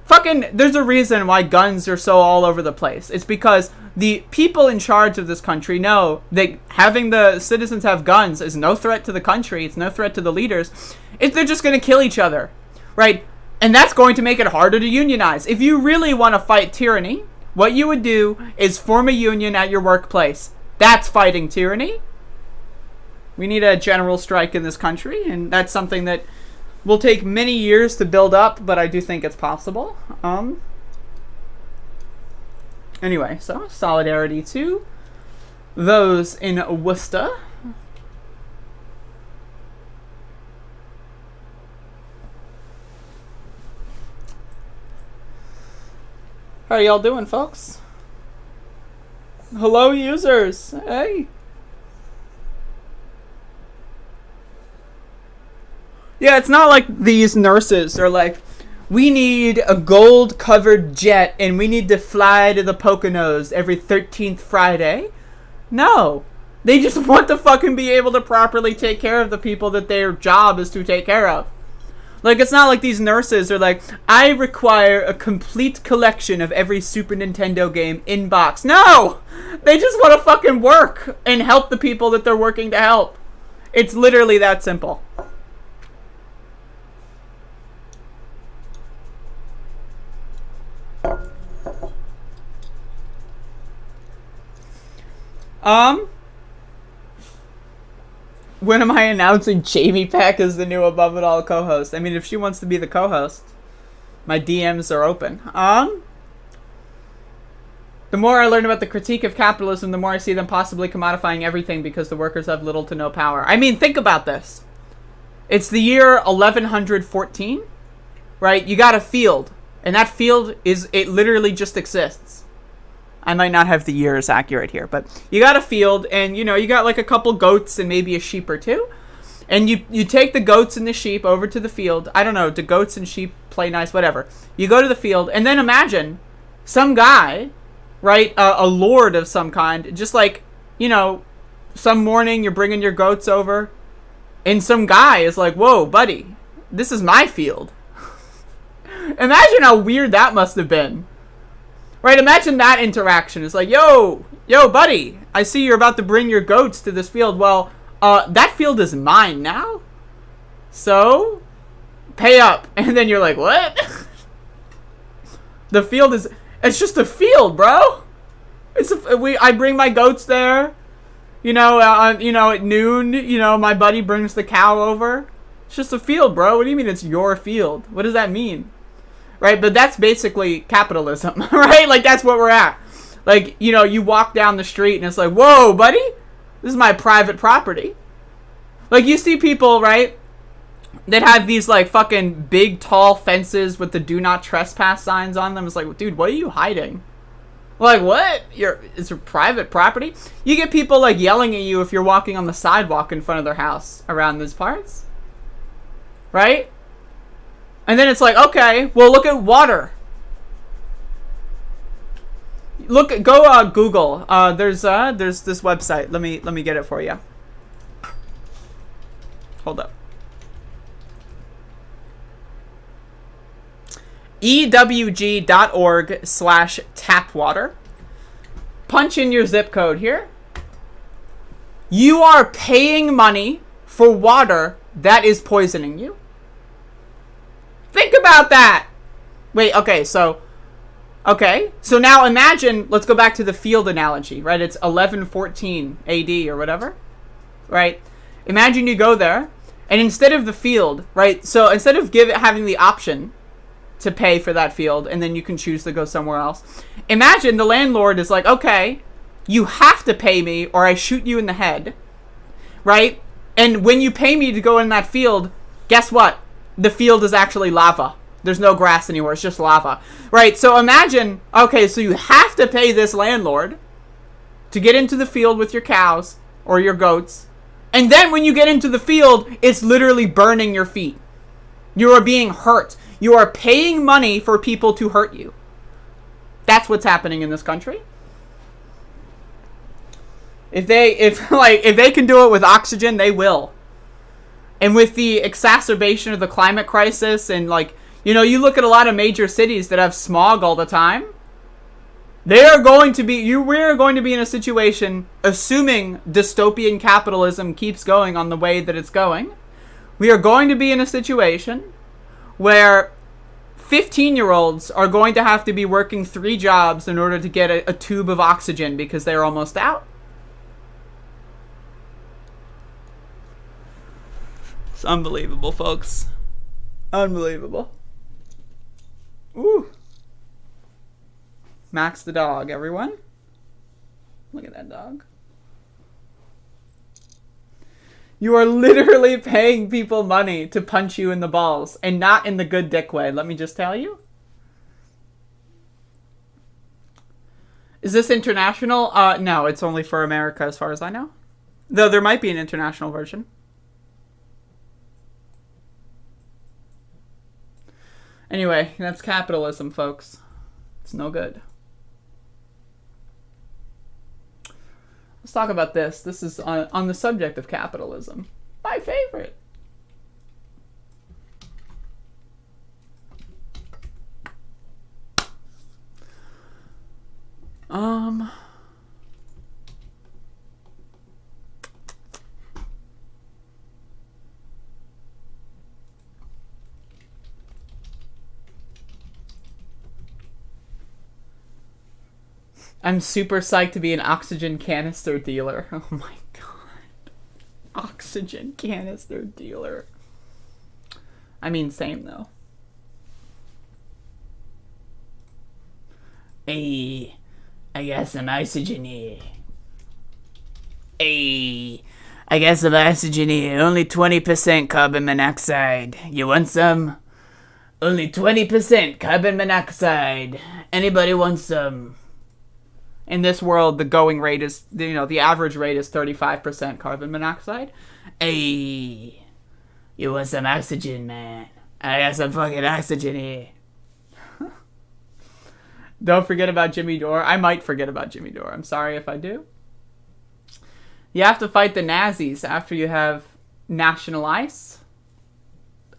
Fucking, there's a reason why guns are so all over the place. It's because the people in charge of this country know that having the citizens have guns is no threat to the country. It's no threat to the leaders. They're just going to kill each other, right? And that's going to make it harder to unionize. If you really want to fight tyranny, what you would do is form a union at your workplace. That's fighting tyranny. We need a general strike in this country, and that's something that will take many years to build up, but I do think it's possible. Anyway, so solidarity to those in Worcester. How are y'all doing, folks? Hello, users. Hey. Yeah, it's not like these nurses are like, we need a gold-covered jet and we need to fly to the Poconos every 13th Friday. No. They just want to fucking be able to properly take care of the people that their job is to take care of. Like, it's not like these nurses are like, I require a complete collection of every Super Nintendo game in box. No! They just want to fucking work and help the people that they're working to help. It's literally that simple. When am I announcing Jamie Peck as the new Above It All co-host? I mean, if she wants to be the co-host, my DMs are open. The more I learn about the critique of capitalism, the more I see them possibly commodifying everything because the workers have little to no power. I mean, think about this. It's the year 1114, right? You got a field, and that field it literally just exists. I might not have the years accurate here, but you got a field, and you got like a couple goats and maybe a sheep or two, and you take the goats and the sheep over to the field. I don't know, do goats and sheep play nice? Whatever. You go to the field, and then imagine some guy, right, a lord of some kind, just like, some morning you're bringing your goats over, and some guy is like, whoa, buddy, this is my field. Imagine how weird that must have been. Right, imagine that interaction. It's like, yo, buddy, I see you're about to bring your goats to this field. Well, that field is mine now. So, pay up. And then you're like, what? The field it's just a field, bro. I bring my goats there. At noon, my buddy brings the cow over. It's just a field, bro. What do you mean it's your field? What does that mean? Right, but that's basically capitalism, right? Like, that's what we're at. Like, you walk down the street and it's like, whoa, buddy, this is my private property. Like, you see people, right, that have these, like, fucking big, tall fences with the do not trespass signs on them. It's like, dude, what are you hiding? Like, what? It's your private property? You get people, like, yelling at you if you're walking on the sidewalk in front of their house around these parts. Right? And then it's like, okay, well, look at water. Go Google. There's this website. Let me get it for you. Hold up. ewg.org/tapwater. Punch in your zip code here. You are paying money for water that is poisoning you. Think about that. Wait, okay, so now imagine, let's go back to the field analogy, right? It's 1114 AD or whatever, right? Imagine you go there, and instead of the field, right? So instead of having the option to pay for that field, and then you can choose to go somewhere else, imagine the landlord is like, okay, you have to pay me or I shoot you in the head, right? And when you pay me to go in that field, guess what? The field is actually lava. There's no grass anywhere. It's just lava. Right? So imagine, okay, so you have to pay this landlord to get into the field with your cows or your goats. And then when you get into the field, it's literally burning your feet. You are being hurt. You are paying money for people to hurt you. That's what's happening in this country. If they can do it with oxygen, they will. And with the exacerbation of the climate crisis and, you look at a lot of major cities that have smog all the time, we're going to be in a situation, assuming dystopian capitalism keeps going on the way that it's going, we are going to be in a situation where 15-year-olds are going to have to be working 3 jobs in order to get a tube of oxygen because they're almost out. It's unbelievable, folks. Unbelievable. Ooh. Max the dog, everyone. Look at that dog. You are literally paying people money to punch you in the balls, and not in the good dick way, let me just tell you. Is this international? No, it's only for America as far as I know. Though there might be an international version. Anyway, that's capitalism, folks. It's no good. Let's talk about this. This is on the subject of capitalism. My favorite. I'm super psyched to be an oxygen canister dealer. Oh my god. Oxygen canister dealer. I mean, same though. Hey, I got some oxygen here. Hey, I got some oxygen here. Only 20% carbon monoxide. You want some? Only 20% carbon monoxide. Anybody want some? In this world, the going rate is, the average rate is 35% carbon monoxide. Hey, you want some oxygen, man? I got some fucking oxygen here. Don't forget about Jimmy Dore. I might forget about Jimmy Dore. I'm sorry if I do. You have to fight the Nazis after you have national ice.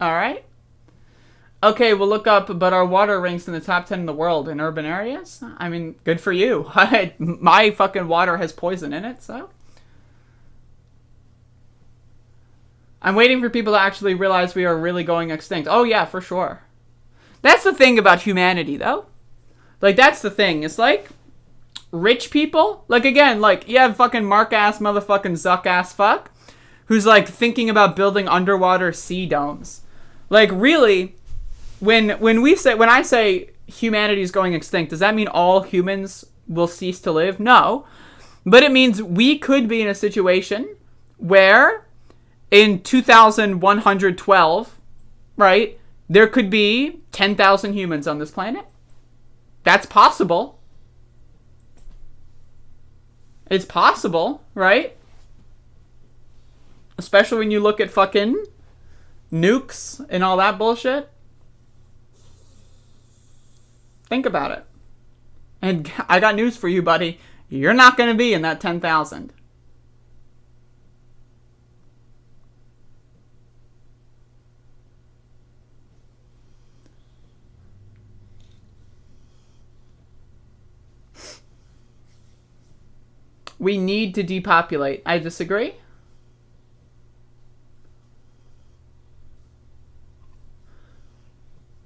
Alright? Okay, we'll look up, but our water ranks in the top 10 in the world in urban areas? I mean, good for you. My fucking water has poison in it, so. I'm waiting for people to actually realize we are really going extinct. Oh yeah, for sure. That's the thing about humanity, though. Like, that's the thing. It's like, rich people, like, again, like, you have fucking Mark-ass motherfucking Zuck-ass fuck, who's, like, thinking about building underwater sea domes. Like, really, when I say humanity's going extinct, does that mean all humans will cease to live? No. But it means we could be in a situation where in 2112, right, there could be 10,000 humans on this planet. That's possible. It's possible, right? Especially when you look at fucking nukes and all that bullshit. Think about it. And I got news for you, buddy. You're not going to be in that 10,000. We need to depopulate. I disagree.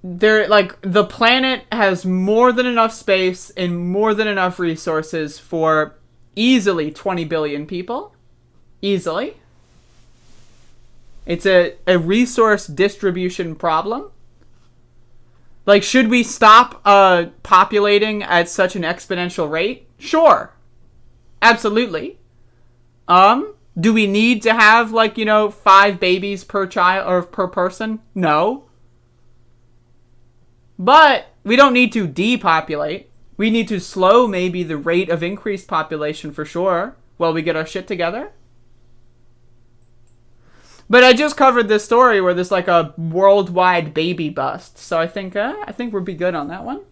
The planet has more than enough space and more than enough resources for easily 20 billion people. Easily. It's a resource distribution problem. Like, should we stop populating at such an exponential rate? Sure. Absolutely. Do we need to have, 5 babies per child or per person? No. But we don't need to depopulate. We need to slow maybe the rate of increased population for sure while we get our shit together. But I just covered this story where there's like a worldwide baby bust. So I think we'll be good on that one.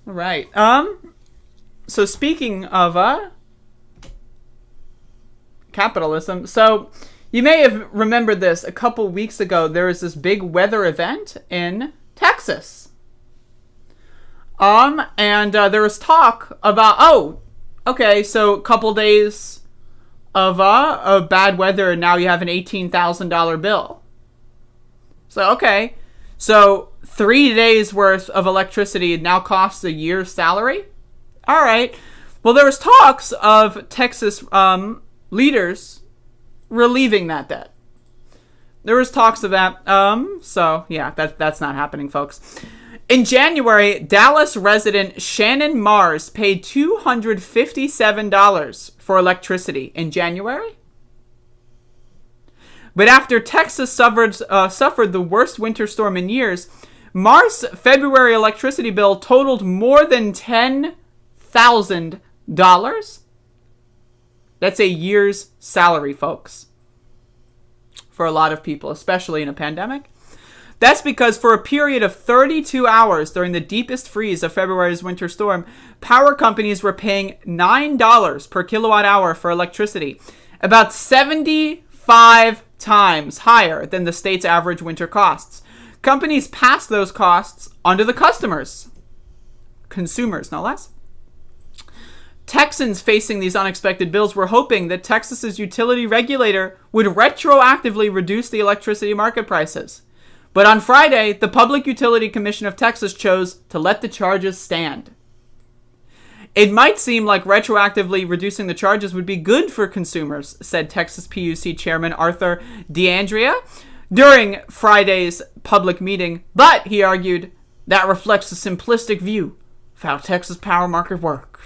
All right. So speaking of capitalism, so you may have remembered this a couple weeks ago. There was this big weather event in Texas. And there was talk about, okay, so a couple days of bad weather, and now you have an $18,000 bill. So, okay. So 3 days worth of electricity now costs a year's salary? All right. Well, there was talks of Texas leaders relieving that debt. There was talks of that. So, yeah, that's not happening, folks. In January, Dallas resident Shannon Mars paid $257 for electricity in January. But after Texas suffered the worst winter storm in years, Mars' February electricity bill totaled more than $10,000. That's a year's salary, folks, for a lot of people, especially in a pandemic. That's because for a period of 32 hours during the deepest freeze of February's winter storm, power companies were paying $9 per kilowatt hour for electricity, about 75 times higher than the state's average winter costs. Companies passed those costs onto the customers. Consumers, no less. Texans facing these unexpected bills were hoping that Texas's utility regulator would retroactively reduce the electricity market prices. But on Friday, the Public Utility Commission of Texas chose to let the charges stand. It might seem like retroactively reducing the charges would be good for consumers, said Texas PUC Chairman Arthur D'Andrea during Friday's public meeting, but, he argued, that reflects a simplistic view of how Texas power market works.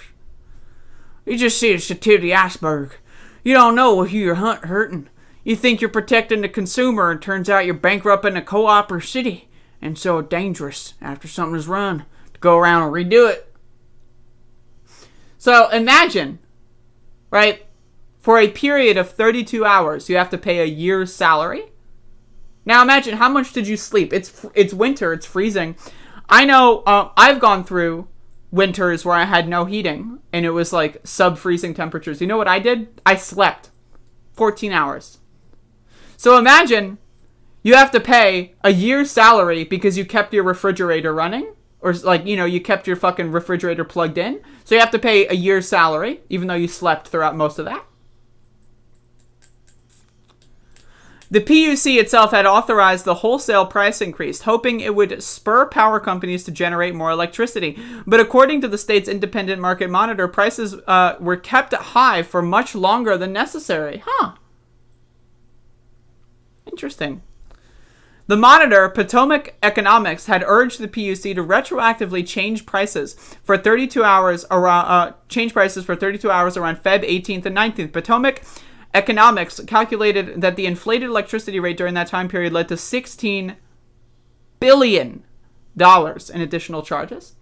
You just see the tip of the iceberg. You don't know who you're hurting. You think you're protecting the consumer, and turns out you're bankrupting a co-op or city, and so dangerous after something is run to go around and redo it. So imagine, right, for a period of 32 hours, you have to pay a year's salary. Now imagine, how much did you sleep? It's winter, it's freezing. I know I've gone through winters where I had no heating, and it was like sub-freezing temperatures. You know what I did? I slept 14 hours. So imagine you have to pay a year's salary because you kept your refrigerator running. Or, like, you know, you kept your fucking refrigerator plugged in. So you have to pay a year's salary, even though you slept throughout most of that. The PUC itself had authorized the wholesale price increase, hoping it would spur power companies to generate more electricity. But according to the state's independent market monitor, prices were kept high for much longer than necessary. Interesting. The monitor, Potomac Economics, had urged the PUC to retroactively change prices for 32 hours around around Feb 18th and 19th. Potomac Economics calculated that the inflated electricity rate during that time period led to $16 billion in additional charges.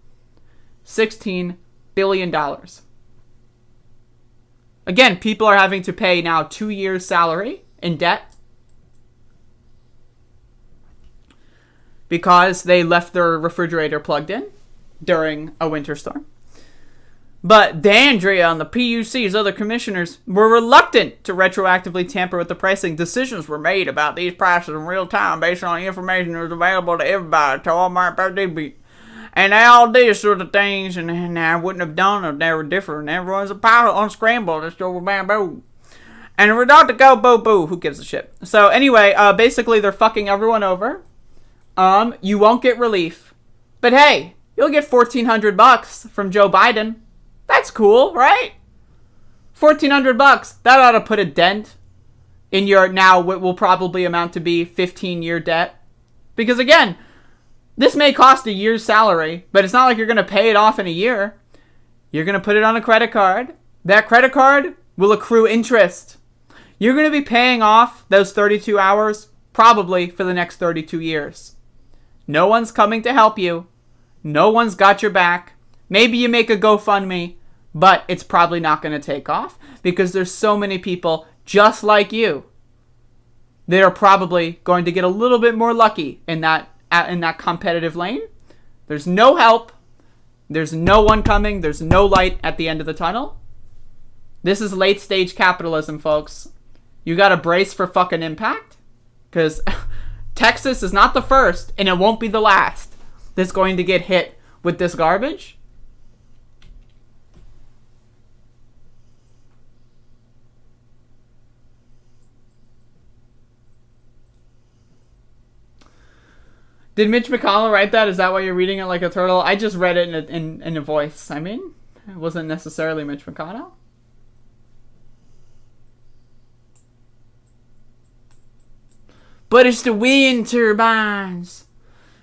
$16 billion. Again, people are having to pay now 2 years' salary in debt because they left their refrigerator plugged in during a winter storm. But D'Andrea and the PUC's other commissioners were reluctant to retroactively tamper with the pricing. Decisions were made about these prices in real time based on the information that was available to everybody, to all my participants. And they all did sort of things, and I wouldn't have done if they were different. Everyone's a pilot unscrambled. It's over bamboo. And we're about to go boo-boo. Who gives a shit? So anyway, basically they're fucking everyone over. You won't get relief. But hey, you'll get $1,400 from Joe Biden. That's cool, right? $1,400. That ought to put a dent in your now what will probably amount to be 15-year debt. Because again, this may cost a year's salary, but it's not like you're going to pay it off in a year. You're going to put it on a credit card. That credit card will accrue interest. You're going to be paying off those 32 hours probably for the next 32 years. No one's coming to help you. No one's got your back. Maybe you make a GoFundMe, but it's probably not going to take off because there's so many people just like you that are probably going to get a little bit more lucky in that competitive lane. There's no help. There's no one coming. There's no light at the end of the tunnel. This is late stage capitalism, folks. You got to brace for fucking impact because Texas is not the first and it won't be the last that's going to get hit with this garbage. Did Mitch McConnell write that? Is that why you're reading it like a turtle? I just read it in a voice. I mean, it wasn't necessarily Mitch McConnell. But it's the wind turbines.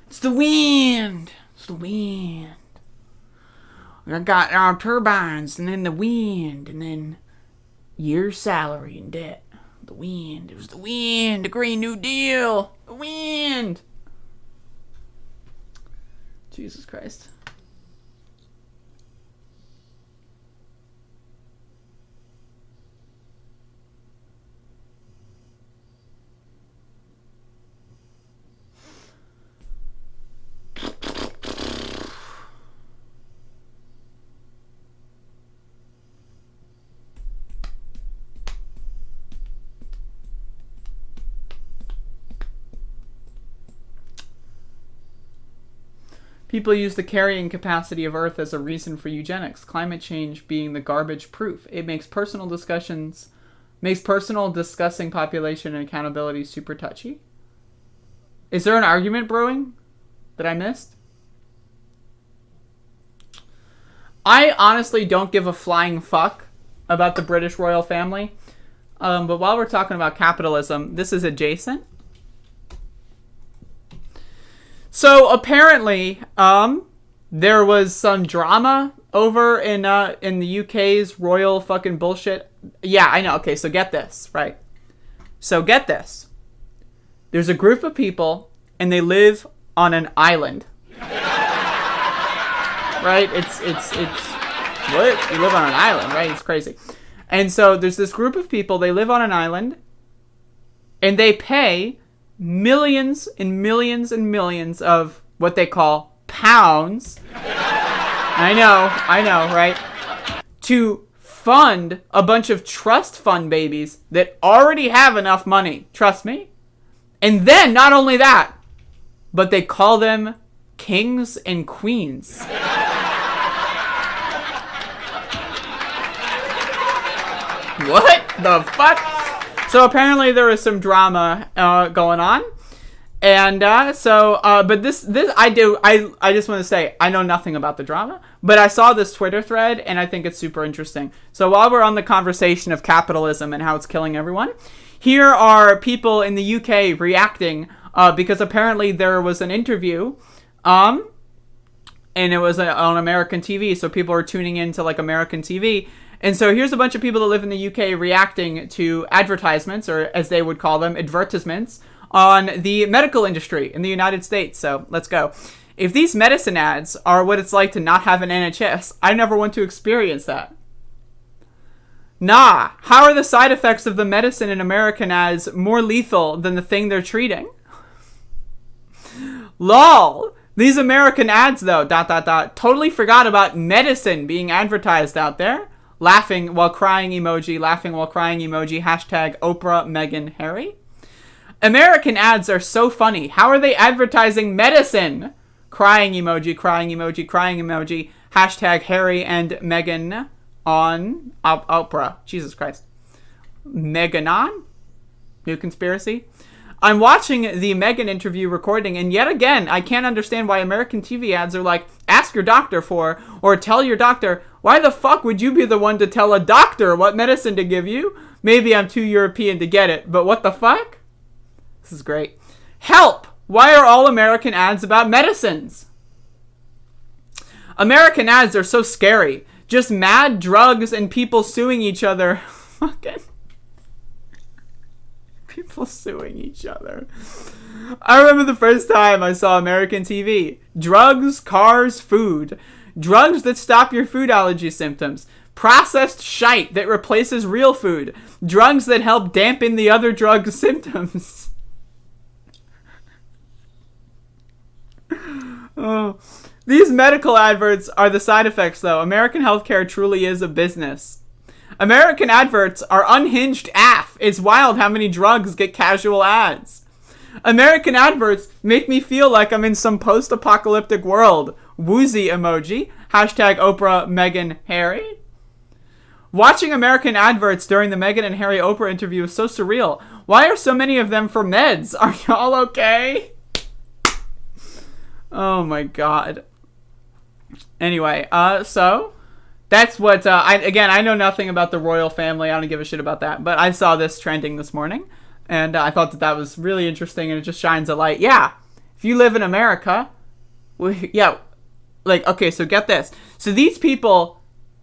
It's the wind. It's the wind. I got our turbines and then the wind and then year's salary and debt. The wind. It was the wind. The Green New Deal. The wind. Jesus Christ. People use the carrying capacity of Earth as a reason for eugenics, climate change being the garbage proof. It makes personal discussing population and accountability super touchy. Is there an argument brewing that I missed? I honestly don't give a flying fuck about the British royal family. But while we're talking about capitalism, this is adjacent. So apparently, there was some drama over in the UK's royal fucking bullshit. Yeah, I know. Okay, so get this, right? So get this. There's a group of people, and they live on an island. Right? It's what? You live on an island, right? It's crazy. And so there's this group of people, they live on an island, and they pay millions and millions and millions of what they call pounds. I know, right? To fund a bunch of trust fund babies that already have enough money. Trust me. And then, not only that, but they call them kings and queens. What the fuck? So apparently there was some drama going on, and but this I just want to say I know nothing about the drama, but I saw this Twitter thread and I think it's super interesting. So while we're on the conversation of capitalism and how it's killing everyone, here are people in the UK reacting because apparently there was an interview, and it was on American TV, so people are tuning into like American TV. And so here's a bunch of people that live in the UK reacting to advertisements, or as they would call them, advertisements, on the medical industry in the United States. So let's go. If these medicine ads are what it's like to not have an NHS, I never want to experience that. Nah, how are the side effects of the medicine in American ads more lethal than the thing they're treating? LOL. These American ads, though, ... totally forgot about medicine being advertised out there. Laughing while crying emoji, hashtag Oprah, Meghan, Harry. American ads are so funny. How are they advertising medicine? Crying emoji, hashtag Harry and Meghan on Oprah. Jesus Christ. Meghan on? New conspiracy? I'm watching the Meghan interview recording, and yet again, I can't understand why American TV ads are like, ask your doctor for, or tell your doctor. Why the fuck would you be the one to tell a doctor what medicine to give you? Maybe I'm too European to get it, but what the fuck? This is great. Help! Why are all American ads about medicines? American ads are so scary. Just mad drugs and people suing each other. Fucking... people suing each other. I remember the first time I saw American TV. Drugs, cars, food. Drugs that stop your food allergy symptoms. Processed shite that replaces real food. Drugs that help dampen the other drug's symptoms. Oh. These medical adverts are the side effects, though. American healthcare truly is a business. American adverts are unhinged AF. It's wild how many drugs get casual ads. American adverts make me feel like I'm in some post-apocalyptic world. Woozy emoji. Hashtag Oprah, Meghan, Harry. Watching American adverts during the Meghan and Harry Oprah interview is so surreal. Why are so many of them for meds? Are y'all okay? Oh my god. Anyway, so... that's what, I know nothing about the royal family. I don't give a shit about that. But I saw this trending this morning. And I thought that was really interesting. And it just shines a light. Yeah. If you live in America. Yeah. Like, okay, so get this. So these people,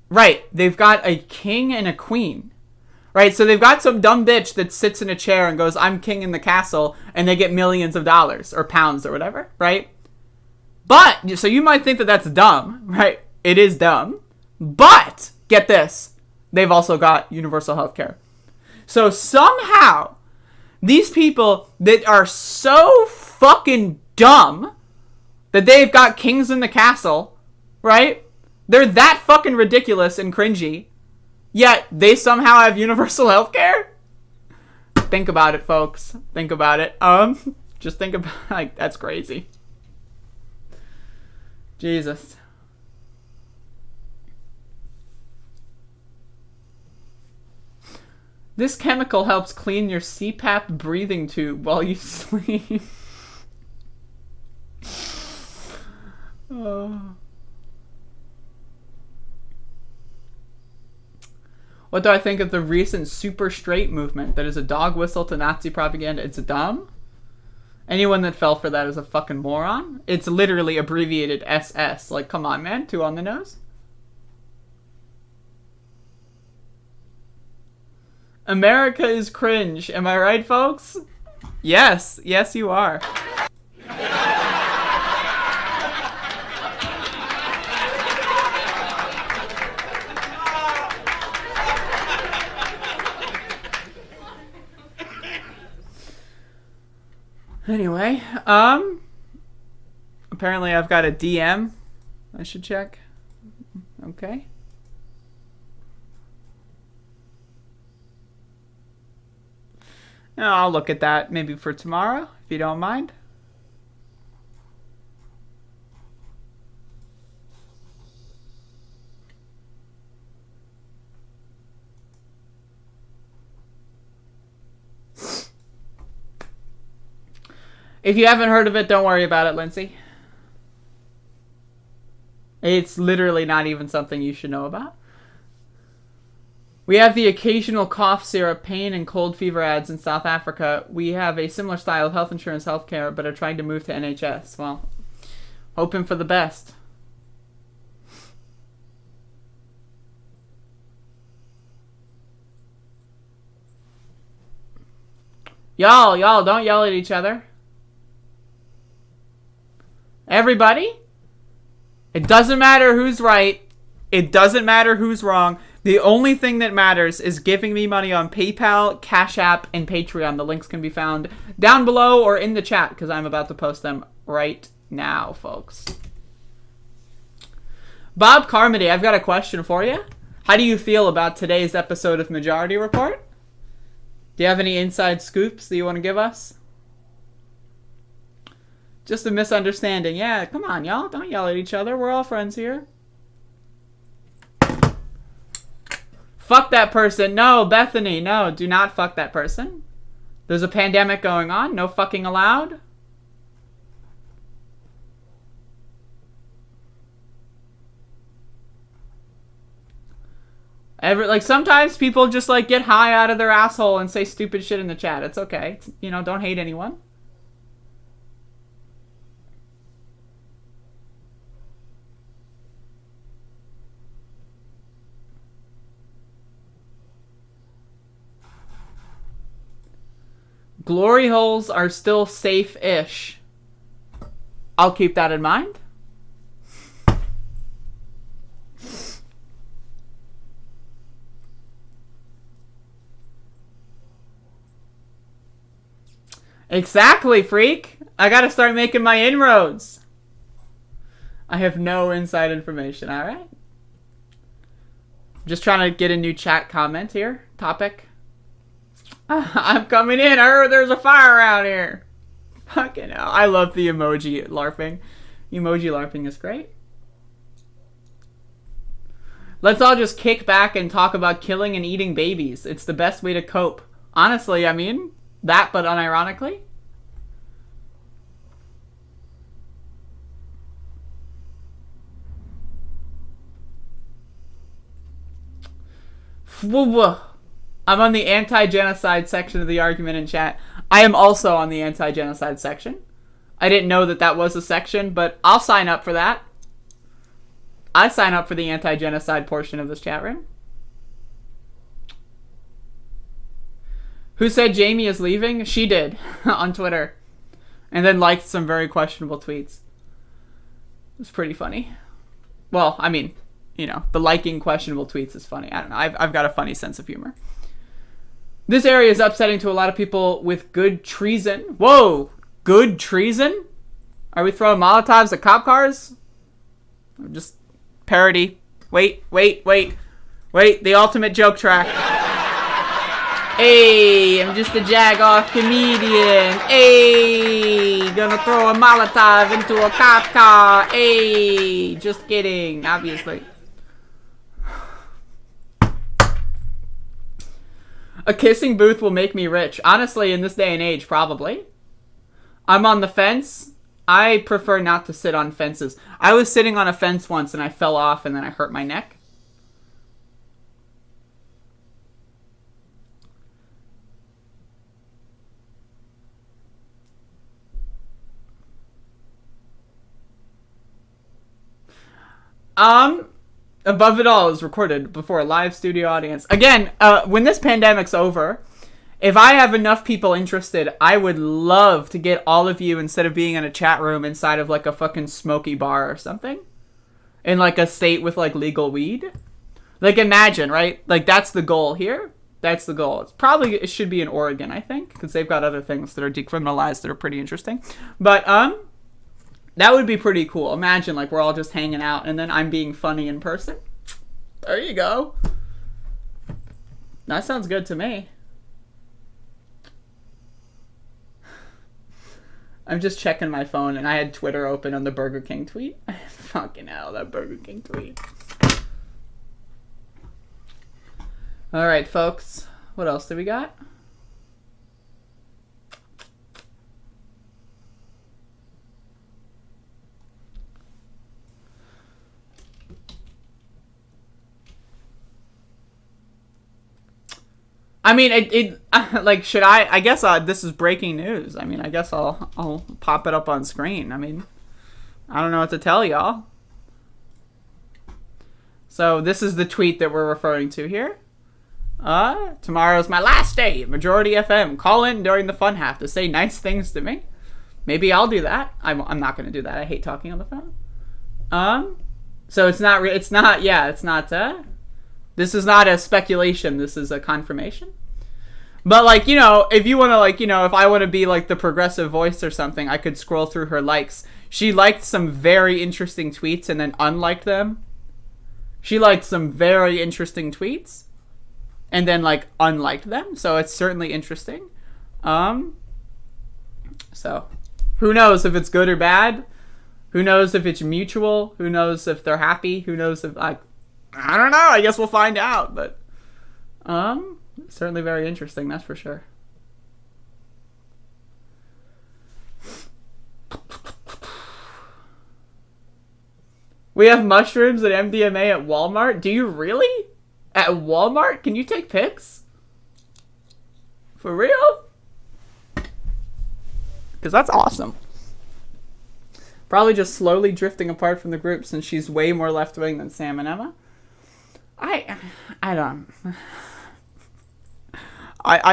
right. They've got a king and a queen. Right. So they've got some dumb bitch that sits in a chair and goes, I'm king in the castle. And they get millions of dollars or pounds or whatever. Right. But, so you might think that that's dumb. Right. It is dumb. But, get this, they've also got universal health care. So somehow, these people that are so fucking dumb that they've got kings in the castle, right? They're that fucking ridiculous and cringy, yet they somehow have universal health care? Think about it, folks. Think about it. Just think about it. Like, that's crazy. Jesus. This chemical helps clean your CPAP breathing tube while you sleep. What do I think of the recent super straight movement that is a dog whistle to Nazi propaganda? It's dumb. Anyone that fell for that is a fucking moron. It's literally abbreviated SS. Like, come on, man. Too on the nose. America is cringe. Am I right, folks? Yes. Yes, you are. Anyway, apparently I've got a DM I should check. Okay. Now I'll look at that maybe for tomorrow, if you don't mind. If you haven't heard of it, don't worry about it, Lindsay. It's literally not even something you should know about. We have the occasional cough syrup, pain, and cold fever ads in South Africa. We have a similar style of health insurance healthcare, but are trying to move to NHS. Well, hoping for the best. Y'all, don't yell at each other. Everybody, it doesn't matter who's right. It doesn't matter who's wrong. The only thing that matters is giving me money on PayPal, Cash App, and Patreon. The links can be found down below or in the chat because I'm about to post them right now, folks. Bob Carmody, I've got a question for you. How do you feel about today's episode of Majority Report? Do you have any inside scoops that you want to give us? Just a misunderstanding. Yeah, come on, y'all. Don't yell at each other. We're all friends here. Fuck that person. No, Bethany. No, do not fuck that person. There's a pandemic going on. No fucking allowed. Sometimes people just, get high out of their asshole and say stupid shit in the chat. It's okay. Don't hate anyone. Glory holes are still safe-ish. I'll keep that in mind. Exactly, freak. I gotta start making my inroads. I have no inside information, alright? Just trying to get a new chat comment here. Topic. I'm coming in. I heard there's a fire out here. Fucking hell. I love the emoji LARPing. Emoji LARPing is great. Let's all just kick back and talk about killing and eating babies. It's the best way to cope. Honestly, I mean, that but unironically. I'm on the anti-genocide section of the argument in chat. I am also on the anti-genocide section. I didn't know that was a section, but I'll sign up for that. I sign up for the anti-genocide portion of this chat room. Who said Jamie is leaving? She did on Twitter. And then liked some very questionable tweets. It was pretty funny. Well, I mean, the liking questionable tweets is funny. I don't know. I've got a funny sense of humor. This area is upsetting to a lot of people with good treason. Whoa! Good treason? Are we throwing Molotovs at cop cars? Or just parody. Wait. The ultimate joke track. Hey, I'm just a jag-off comedian. Hey, gonna throw a Molotov into a cop car. Hey, just kidding, obviously. A kissing booth will make me rich. Honestly, in this day and age, probably. I'm on the fence. I prefer not to sit on fences. I was sitting on a fence once and I fell off and then I hurt my neck. Above It All is recorded before a live studio audience. Again, when this pandemic's over, if I have enough people interested, I would love to get all of you, instead of being in a chat room, inside of like a fucking smoky bar or something. In like a state with like legal weed. Like imagine, right? Like that's the goal here. That's the goal. It should be in Oregon, I think. Because they've got other things that are decriminalized that are pretty interesting. But, that would be pretty cool. Imagine like we're all just hanging out and then I'm being funny in person. There you go. That sounds good to me. I'm just checking my phone and I had Twitter open on the Burger King tweet. Fucking hell, that Burger King tweet. Alright, folks. What else do we got? I mean, like, should I guess this is breaking news. I mean, I guess I'll pop it up on screen. I mean, I don't know what to tell y'all. So this is the tweet that we're referring to here. Tomorrow's my last day at Majority FM. Call in during the fun half to say nice things to me. Maybe I'll do that. I'm not going to do that. I hate talking on the phone. So it's not, this is not a speculation. This is a confirmation. But, like, you know, if you want to, like, you know, if I want to be, like, the progressive voice or something, I could scroll through her likes. She liked some very interesting tweets and then unliked them. She liked some very interesting tweets and then, like, unliked them. So it's certainly interesting. So who knows if it's good or bad? Who knows if it's mutual? Who knows if they're happy? Who knows if, like, I don't know. I guess we'll find out, but certainly very interesting, that's for sure. We have mushrooms and MDMA at Walmart. Do you really? At Walmart? Can you take pics? For real? Because that's awesome. Probably just slowly drifting apart from the group since she's way more left-wing than Sam and Emma. I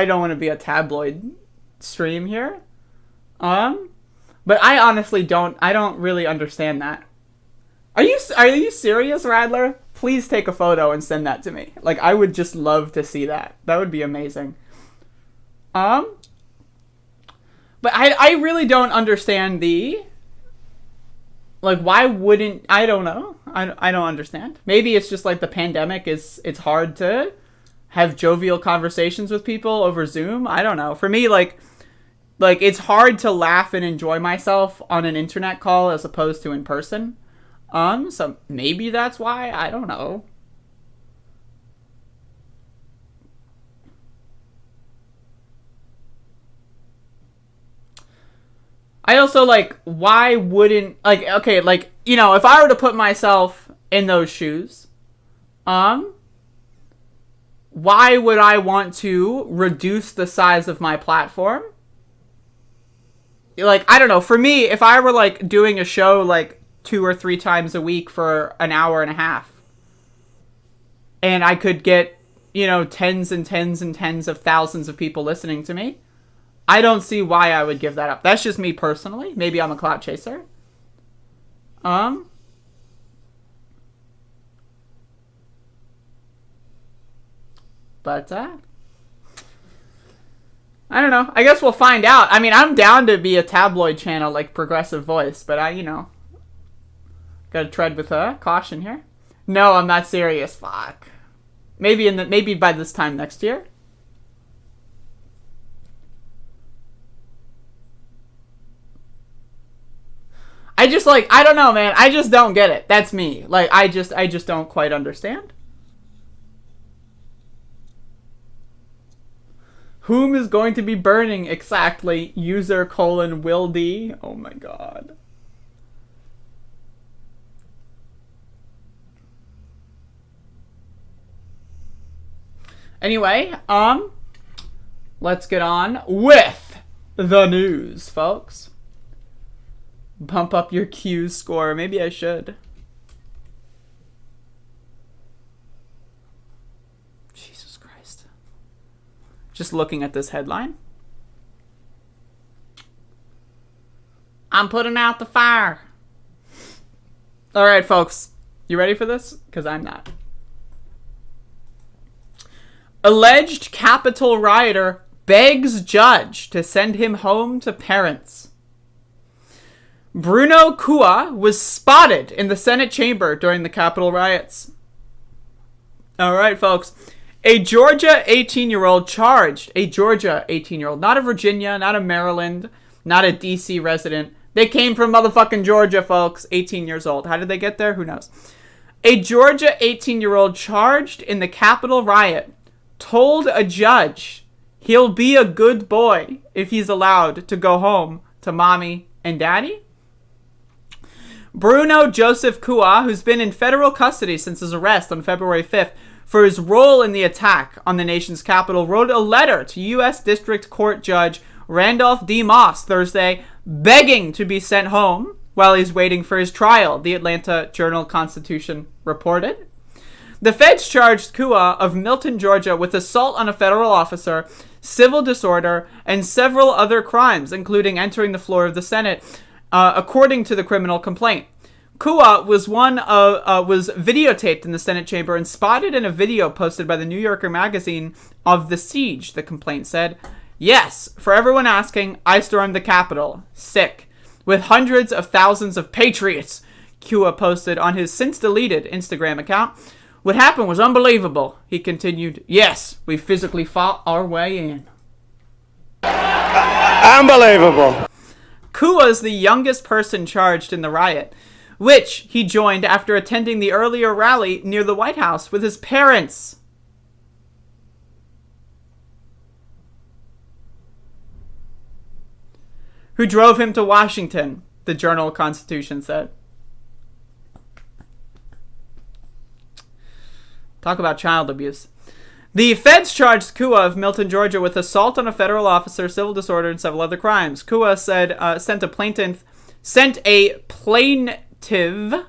don't want to be a tabloid stream here. But I honestly don't really understand that. Are you serious, Radler? Please take a photo and send that to me. Like, I would just love to see that. That would be amazing. But I really don't understand like, why wouldn't... I don't know. I don't understand. Maybe it's just like the pandemic it's hard to have jovial conversations with people over Zoom. I don't know. For me, like it's hard to laugh and enjoy myself on an internet call as opposed to in person. So maybe that's why. I don't know. I also, like, why wouldn't, like, okay, like, you know, if I were to put myself in those shoes, why would I want to reduce the size of my platform? Like, I don't know, for me, if I were, like, doing a show, like, 2 or 3 times a week for an hour and a half, and I could get, you know, tens and tens and tens of thousands of people listening to me, I don't see why I would give that up. That's just me personally. Maybe I'm a clout chaser. But, I don't know. I guess we'll find out. I mean, I'm down to be a tabloid channel like Progressive Voice, but you know, gotta tread with caution here. No, I'm not serious. Fuck. Maybe by this time next year. I just, like, I don't know, man. I just don't get it. That's me. Like, I just don't quite understand. Whom is going to be burning exactly? User : Will D. Oh my god. Anyway, let's get on with the news, folks. Bump up your Q score. Maybe I should. Jesus Christ. Just looking at this headline. I'm putting out the fire. All right, folks. You ready for this? Because I'm not. Alleged Capitol rioter begs judge to send him home to parents. Bruno Kua was spotted in the Senate chamber during the Capitol riots. All right, folks. A Georgia 18-year-old charged. A Georgia 18-year-old. Not a Virginia, not a Maryland, not a D.C. resident. They came from motherfucking Georgia, folks. 18 years old. How did they get there? Who knows? A Georgia 18-year-old charged in the Capitol riot told a judge he'll be a good boy if he's allowed to go home to mommy and daddy. Bruno Joseph Kua, who's been in federal custody since his arrest on February 5th for his role in the attack on the nation's capital, wrote a letter to U.S. District Court Judge Randolph D. Moss Thursday begging to be sent home while he's waiting for his trial, the Atlanta Journal-Constitution reported. The feds charged Kua of Milton, Georgia, with assault on a federal officer, civil disorder, and several other crimes, including entering the floor of the Senate, according to the criminal complaint. Kua was videotaped in the Senate chamber and spotted in a video posted by the New Yorker magazine of the siege, the complaint said. Yes, for everyone asking, I stormed the Capitol. Sick. With hundreds of thousands of patriots, Kua posted on his since-deleted Instagram account. What happened was unbelievable, he continued. Yes, we physically fought our way in. Unbelievable. Kua is the youngest person charged in the riot, which he joined after attending the earlier rally near the White House with his parents. Who drove him to Washington, the Journal-Constitution said. Talk about child abuse. The feds charged Kua of Milton, Georgia with assault on a federal officer, civil disorder, and several other crimes. Kua said, sent a plaintiff,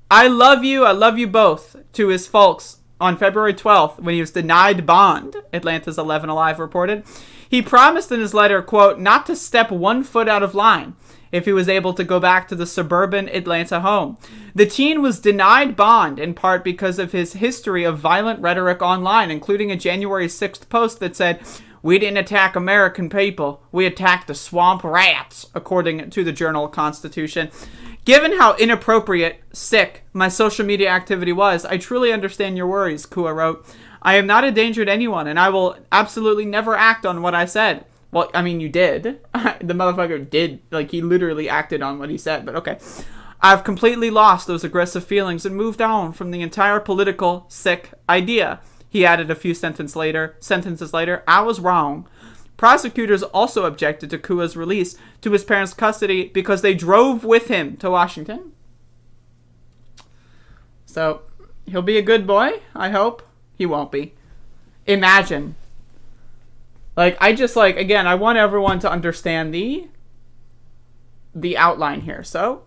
I love you both, to his folks on February 12th when he was denied bond, Atlanta's 11 Alive reported. He promised in his letter, quote, not to step 1 foot out of line if he was able to go back to the suburban Atlanta home. The teen was denied bond in part because of his history of violent rhetoric online, including a January 6th post that said, we didn't attack American people, we attacked the swamp rats, according to the Journal-Constitution. Given how inappropriate, sick, my social media activity was, I truly understand your worries, Kua wrote. I am not a danger to anyone, and I will absolutely never act on what I said. Well, I mean, you did. The motherfucker did. Like, he literally acted on what he said, but okay. I've completely lost those aggressive feelings and moved on from the entire political, sick idea. He added a few sentences later, I was wrong. Prosecutors also objected to Kua's release to his parents' custody because they drove with him to Washington. So, he'll be a good boy, I hope. He won't be. Imagine. Like, again, I want everyone to understand the outline here. So,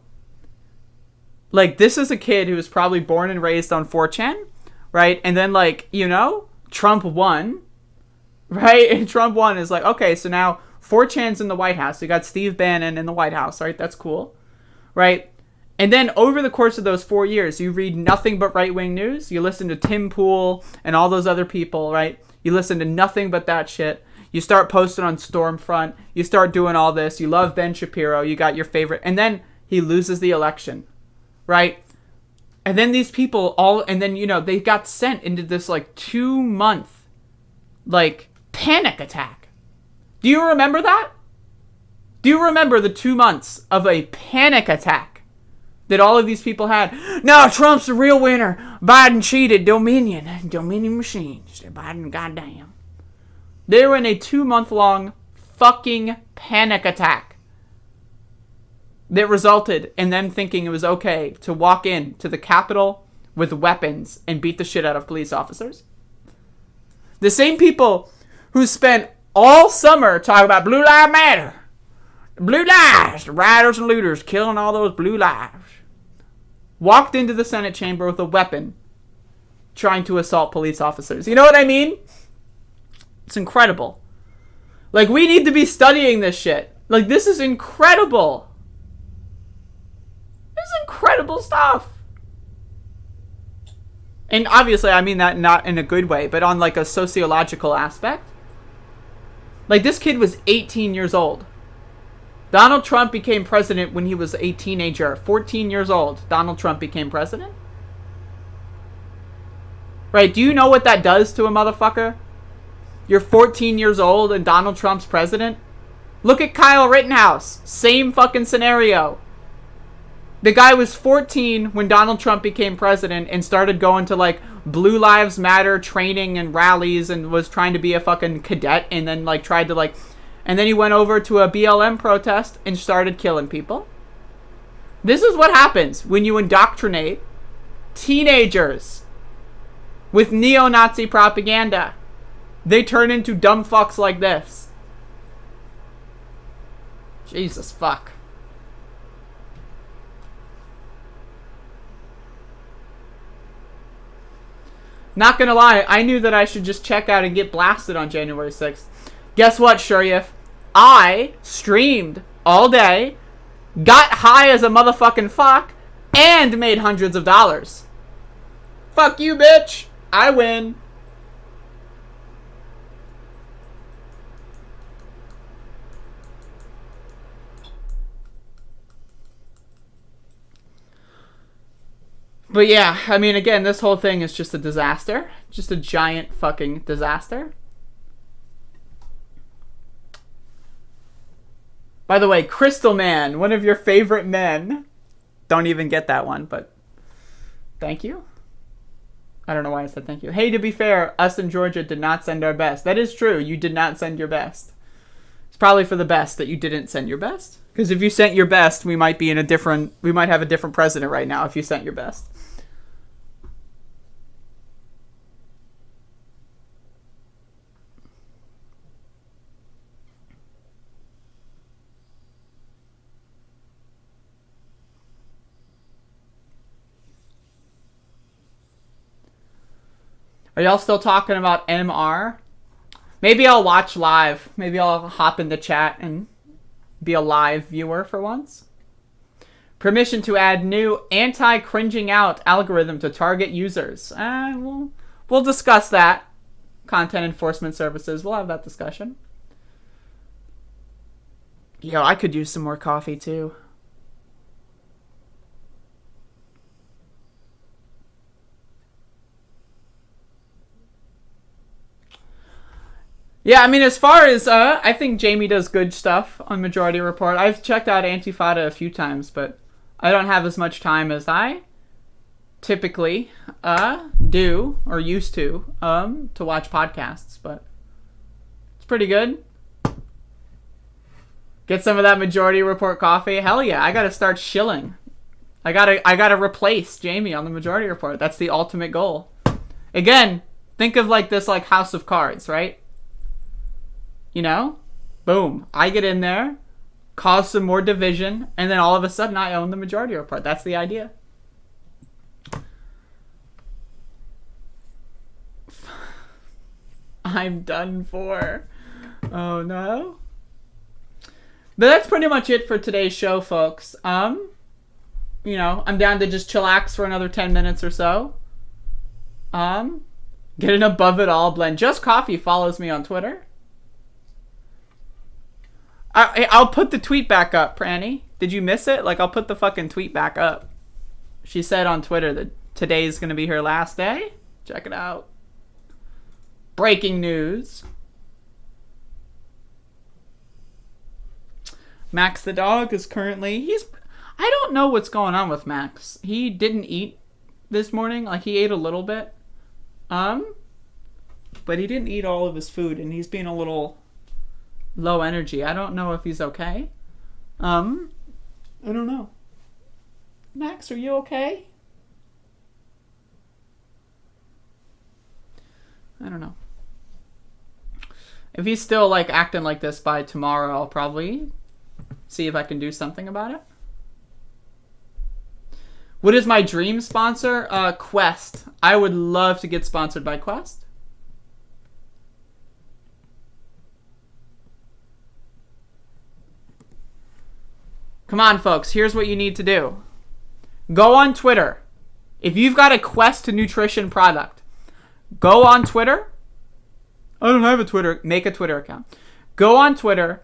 like, this is a kid who was probably born and raised on 4chan, right? And then, like, you know, Trump won, right? And Trump won is like, okay, so now 4chan's in the White House. You got Steve Bannon in the White House, right? That's cool, right? And then over the course of those 4 years, you read nothing but right-wing news. You listen to Tim Pool and all those other people, right? You listen to nothing but that shit. You start posting on Stormfront. You start doing all this. You love Ben Shapiro. You got your favorite. And then he loses the election, right? And then these people they got sent into this, like, 2-month, like, panic attack. Do you remember that? Do you remember the 2 months of a panic attack that all of these people had? No, Trump's the real winner. Biden cheated. Dominion machines. Biden, goddamn. They were in a 2-month-long fucking panic attack that resulted in them thinking it was okay to walk in to the Capitol with weapons and beat the shit out of police officers. The same people who spent all summer talking about Blue Lives Matter. Blue lives, the rioters and looters killing all those blue lives. Walked into the Senate chamber with a weapon, trying to assault police officers. You know what I mean? It's incredible. Like, we need to be studying this shit. Like, this is incredible. This is incredible stuff. And obviously, I mean that not in a good way, but on like a sociological aspect. Like, this kid was 18 years old. Donald Trump became president when he was a teenager. 14 years old, Donald Trump became president. Right, do you know what that does to a motherfucker? You're 14 years old and Donald Trump's president? Look at Kyle Rittenhouse. Same fucking scenario. The guy was 14 when Donald Trump became president and started going to like Blue Lives Matter training and rallies and was trying to be a fucking cadet and then like tried to like... And then he went over to a BLM protest and started killing people. This is what happens when you indoctrinate teenagers with neo-Nazi propaganda. They turn into dumb fucks like this. Jesus fuck. Not gonna lie, I knew that I should just check out and get blasted on January 6th. Guess what, Shuryev? I streamed all day, got high as a motherfucking fuck, and made hundreds of dollars. Fuck you, bitch. I win. But yeah, I mean, again, this whole thing is just a disaster. Just a giant fucking disaster. By the way, Crystal Man, one of your favorite men. Don't even get that one, but thank you. I don't know why I said thank you. Hey, to be fair, us in Georgia did not send our best. That is true. You did not send your best. It's probably for the best that you didn't send your best. Because if you sent your best, we might have a different president right now if you sent your best. Are y'all still talking about MR? Maybe I'll watch live. Maybe I'll hop in the chat and be a live viewer for once. Permission to add new anti-cringing out algorithm to target users. We'll discuss that. Content enforcement services. We'll have that discussion. Yo, I could use some more coffee too. Yeah, I mean, as far as, I think Jamie does good stuff on Majority Report. I've checked out Antifada a few times, but I don't have as much time as I typically do, or used to watch podcasts, but it's pretty good. Get some of that Majority Report coffee. Hell yeah, I gotta start shilling. I gotta replace Jamie on the Majority Report. That's the ultimate goal. Again, think of like this like House of Cards, right? You know? Boom. I get in there, cause some more division, and then all of a sudden I own the Majority Report. That's the idea. I'm done for. Oh no. But that's pretty much it for today's show, folks. You know, I'm down to just chillax for another 10 minutes or so. Get an above it all blend. Just Coffee follows me on Twitter. I'll put the tweet back up, Pranny. Did you miss it? Like, I'll put the fucking tweet back up. She said on Twitter that today's going to be her last day. Check it out. Breaking news. Max the dog is currently... I don't know what's going on with Max. He didn't eat this morning. Like, he ate a little bit. But he didn't eat all of his food, and he's being a little... low energy. I don't know if he's okay. I don't know. Max, are you okay? I don't know. If he's still, like, acting like this by tomorrow, I'll probably see if I can do something about it. What is my dream sponsor? Quest. I would love to get sponsored by Quest. Come on, folks. Here's what you need to do. Go on Twitter. If you've got a Quest nutrition product, go on Twitter. I don't have a Twitter. Make a Twitter account. Go on Twitter.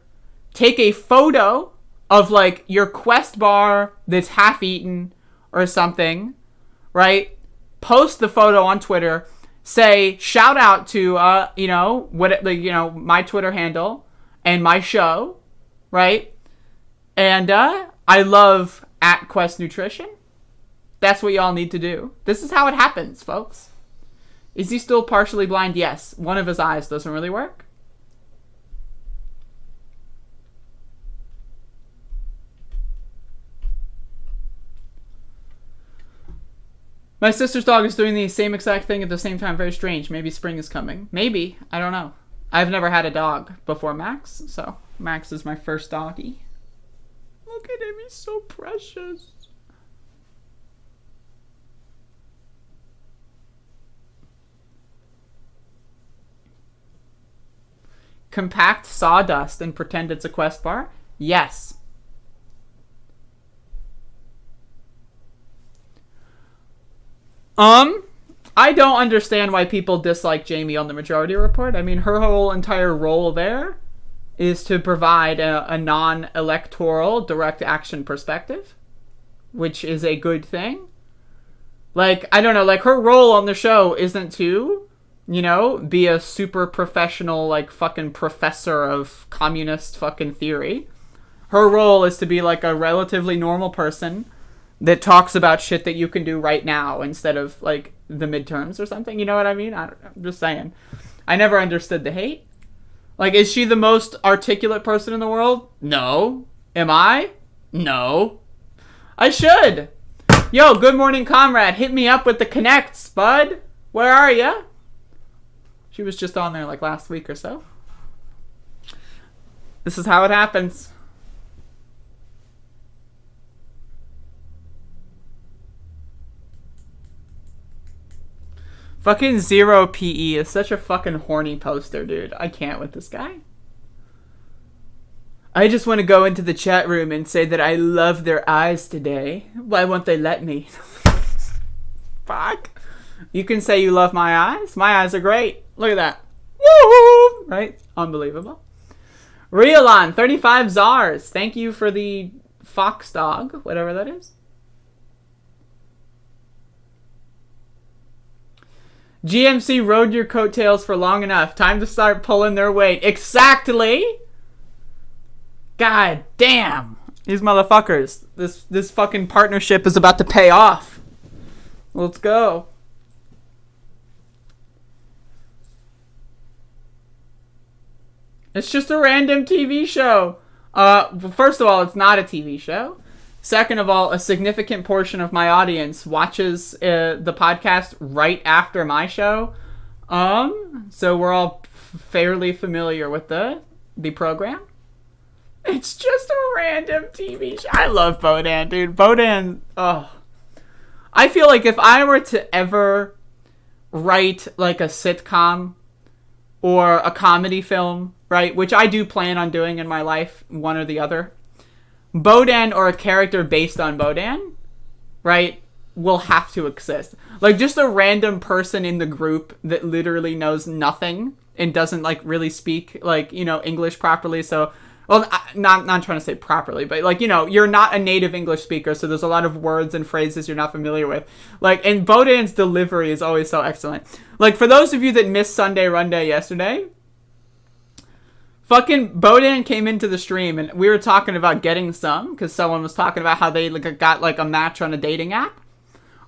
Take a photo of, like, your Quest bar that's half-eaten or something, right? Post the photo on Twitter. Say, shout out to, my Twitter handle and my show, right? And I love @QuestNutrition. That's what y'all need to do. This is how it happens, folks. Is he still partially blind? Yes. One of his eyes doesn't really work. My sister's dog is doing the same exact thing at the same time. Very strange. Maybe spring is coming. Maybe. I don't know. I've never had a dog before Max, so Max is my first doggy. Look at him. He's so precious. Compact sawdust and pretend it's a Quest bar? Yes. I don't understand why people dislike Jamie on the Majority Report. I mean, her whole entire role there is to provide a non-electoral direct action perspective, which is a good thing. Like, I don't know, like, her role on the show isn't to, be a super professional, like, fucking professor of communist fucking theory. Her role is to be, like, a relatively normal person that talks about shit that you can do right now instead of, like, the midterms or something. You know what I mean? I'm just saying. I never understood the hate. Like, is she the most articulate person in the world? No. Am I? No. I should. Yo, good morning, comrade. Hit me up with the connects, bud. Where are ya? She was just on there, like, last week or so. This is how it happens. Fucking Zero PE is such a fucking horny poster, dude. I can't with this guy. I just want to go into the chat room and say that I love their eyes today. Why won't they let me? Fuck. You can say you love my eyes. My eyes are great. Look at that. Woo! Right? Unbelievable. Riolon, 35 Zars. Thank you for the fox dog, whatever that is. GMC rode your coattails for long enough. Time to start pulling their weight. Exactly! God damn. These motherfuckers. This fucking partnership is about to pay off. Let's go. It's just a random TV show. First of all, it's not a TV show. Second of all, a significant portion of my audience watches the podcast right after my show. So we're all fairly familiar with the program. It's just a random TV show. I love Bodan, dude. Bodan, I feel like if I were to ever write like a sitcom or a comedy film, right, which I do plan on doing in my life, one or the other, Bodan or a character based on Bodan, right, will have to exist. Like, just a random person in the group that literally knows nothing and doesn't, like, really speak, like, English properly. So, well, not trying to say properly, but, like, you're not a native English speaker, so there's a lot of words and phrases you're not familiar with. Like, and Bodan's delivery is always so excellent. Like, for those of you that missed Sunday Runday yesterday, fucking Bodan came into the stream and we were talking about getting some because someone was talking about how they got like a match on a dating app,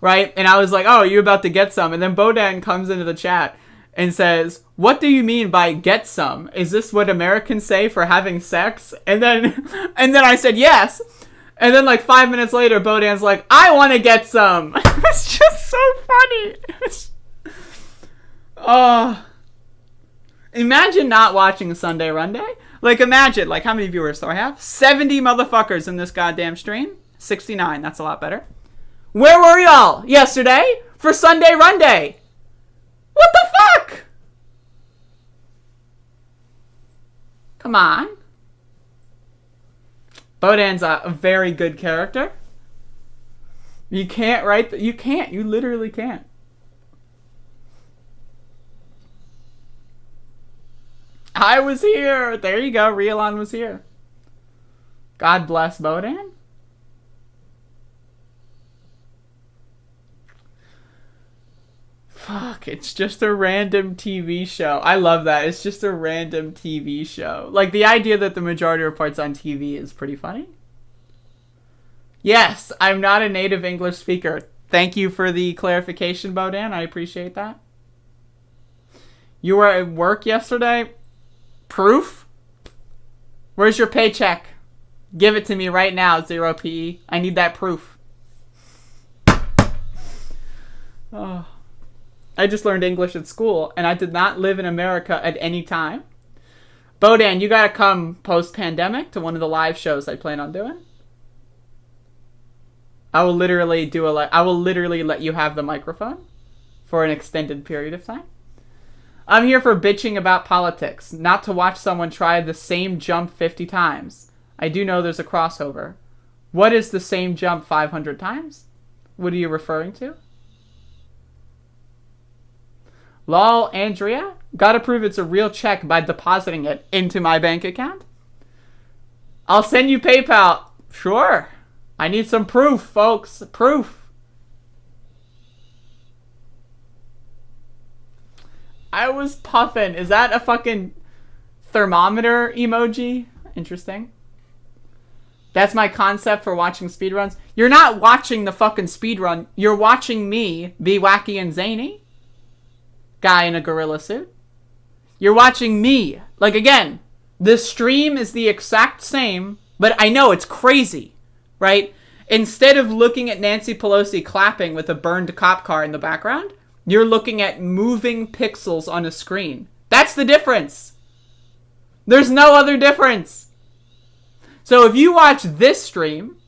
right? And I was like, oh, you about to get some? And then Bodan comes into the chat and says, what do you mean by get some? Is this what Americans say for having sex? And then I said, yes. And then like 5 minutes later, Bodan's like, I want to get some. It's just so funny. Imagine not watching Sunday Run Day. Like, imagine, like, how many viewers do I have? 70 motherfuckers in this goddamn stream. 69, that's a lot better. Where were y'all yesterday for Sunday Run Day? What the fuck? Come on. Bodan's a very good character. You can't write... You can't. You literally can't. I was here. There you go. Rielon was here. God bless Bodan. Fuck, it's just a random TV show. I love that. It's just a random TV show. Like, the idea that the majority reports on TV is pretty funny. Yes, I'm not a native English speaker. Thank you for the clarification, Bodan. I appreciate that. You were at work yesterday? Proof? Where's your paycheck? Give it to me right now, 0PE. I need that proof. Oh. I just learned English at school, and I did not live in America at any time. Bodan, you gotta come post-pandemic to one of the live shows I plan on doing. I will literally let you have the microphone for an extended period of time. I'm here for bitching about politics, not to watch someone try the same jump 50 times. I do know there's a crossover. What is the same jump 500 times? What are you referring to? Lol, Andrea? Gotta prove it's a real check by depositing it into my bank account? I'll send you PayPal. Sure. I need some proof, folks. Proof. I was puffing. Is that a fucking thermometer emoji? Interesting. That's my concept for watching speedruns. You're not watching the fucking speedrun. You're watching me be wacky and zany. Guy in a gorilla suit. You're watching me. Like, again, the stream is the exact same, but I know it's crazy, right? Instead of looking at Nancy Pelosi clapping with a burned cop car in the background, you're looking at moving pixels on a screen. That's the difference. There's no other difference. So if you watch this stream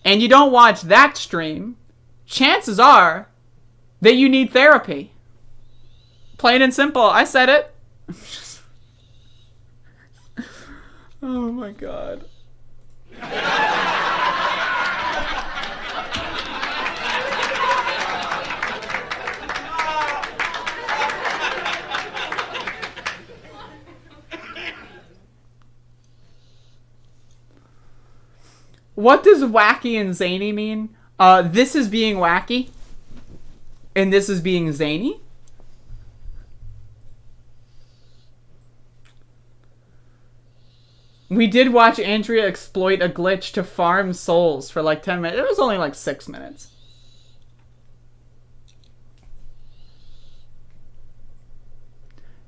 and you don't watch that stream, chances are that you need therapy. Plain and simple. I said it. Oh my god. What does wacky and zany mean? This is being wacky, and this is being zany. We did watch Andrea exploit a glitch to farm souls for like 10 minutes. It was only like 6 minutes.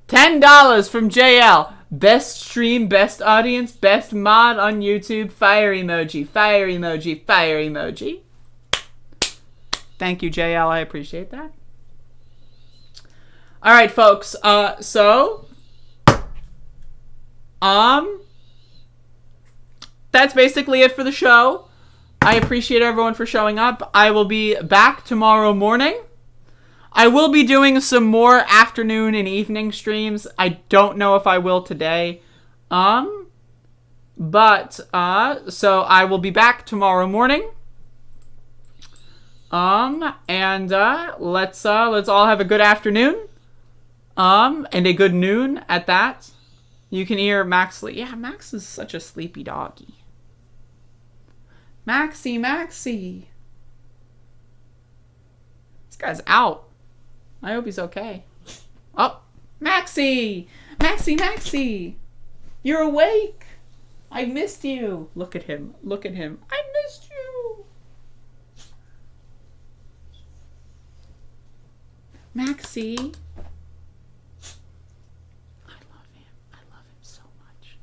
$10 from JL. Best stream, best audience, best mod on YouTube. Fire emoji, fire emoji, fire emoji. Thank you, JL. I appreciate that. All right, folks. That's basically it for the show. I appreciate everyone for showing up. I will be back tomorrow morning. I will be doing some more afternoon and evening streams. I don't know if I will today. So I will be back tomorrow morning. Let's all have a good afternoon. And a good noon at that. You can hear Max sleep. Yeah, Max is such a sleepy doggy. Maxie. This guy's out. I hope he's okay. Oh, Maxie! You're awake! I missed you! Look at him. I missed you! Maxie. I love him so much.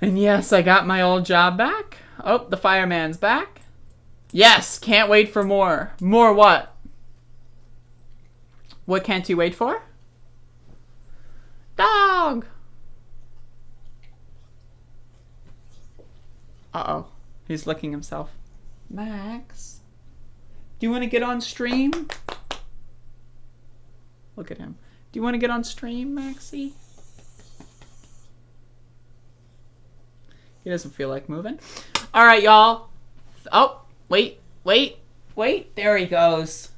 And yes, I got my old job back. Oh, the fireman's back. Yes, can't wait for more. More what? What can't you wait for? Dog! Uh-oh. He's licking himself. Max? Do you want to get on stream? Look at him. Do you want to get on stream, Maxie? He doesn't feel like moving. All right, y'all. Oh, wait. There he goes.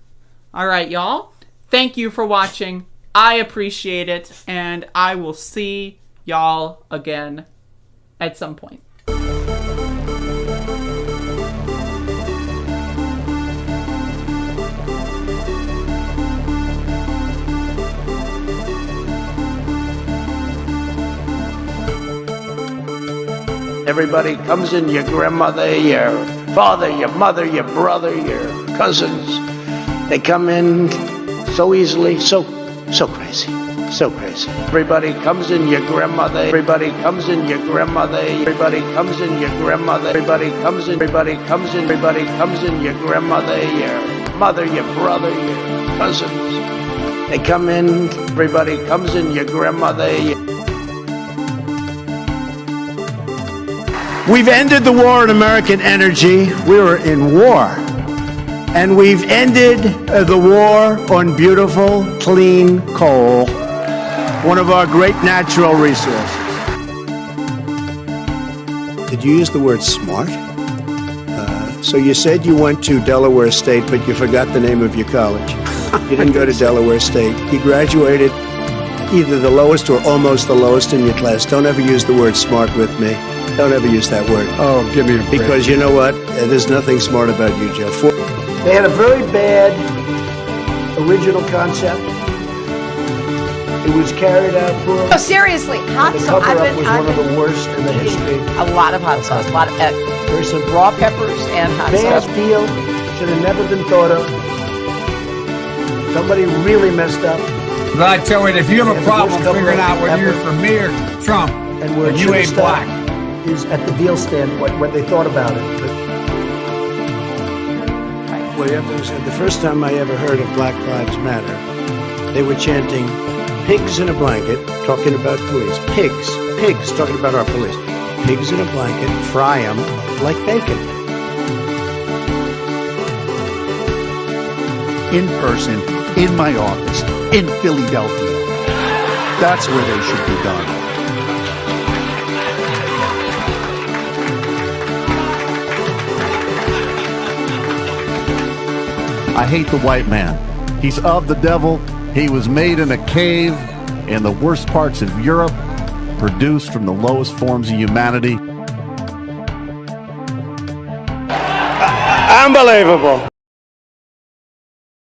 All right, y'all. Thank you for watching. I appreciate it, and I will see y'all again at some point. Everybody comes in, your grandmother, your father, your mother, your brother, your cousins. They come in so easily, so crazy, so crazy. Everybody comes in, your grandmother. Everybody comes in, your grandmother. Everybody comes in, your grandmother. Everybody comes in, everybody comes in, everybody comes in, your grandmother, your mother, your brother, your cousins. They come in, everybody comes in, your grandmother. We've ended the war on American energy. We were in war. And we've ended the war on beautiful, clean coal, one of our great natural resources. Did you use the word smart? So you said you went to Delaware State, but you forgot the name of your college. You didn't go to Delaware State. You graduated either the lowest or almost the lowest in your class. Don't ever use the word smart with me. Don't ever use that word. Oh, give me a break. Because you know what? There's nothing smart about you, Jeff. They had a very bad original concept. It was carried out poorly. Oh, seriously, hot sauce. I've been one of the worst in the history. A lot of hot sauce, a lot of there's some raw peppers and hot bad sauce. deal should have never been thought of. Somebody really messed up. But I tell you, if you have a problem figuring out whether you're for me or Trump, and where you ain't black, is at the deal stand what they thought about it. Well, you have to understand, the first time I ever heard of Black Lives Matter, they were chanting pigs in a blanket, talking about police. Pigs, talking about our police. Pigs in a blanket, fry them like bacon. In person, in my office, in Philadelphia. That's where they should be done. I hate the white man. He's of the devil. He was made in a cave in the worst parts of Europe, produced from the lowest forms of humanity. Unbelievable.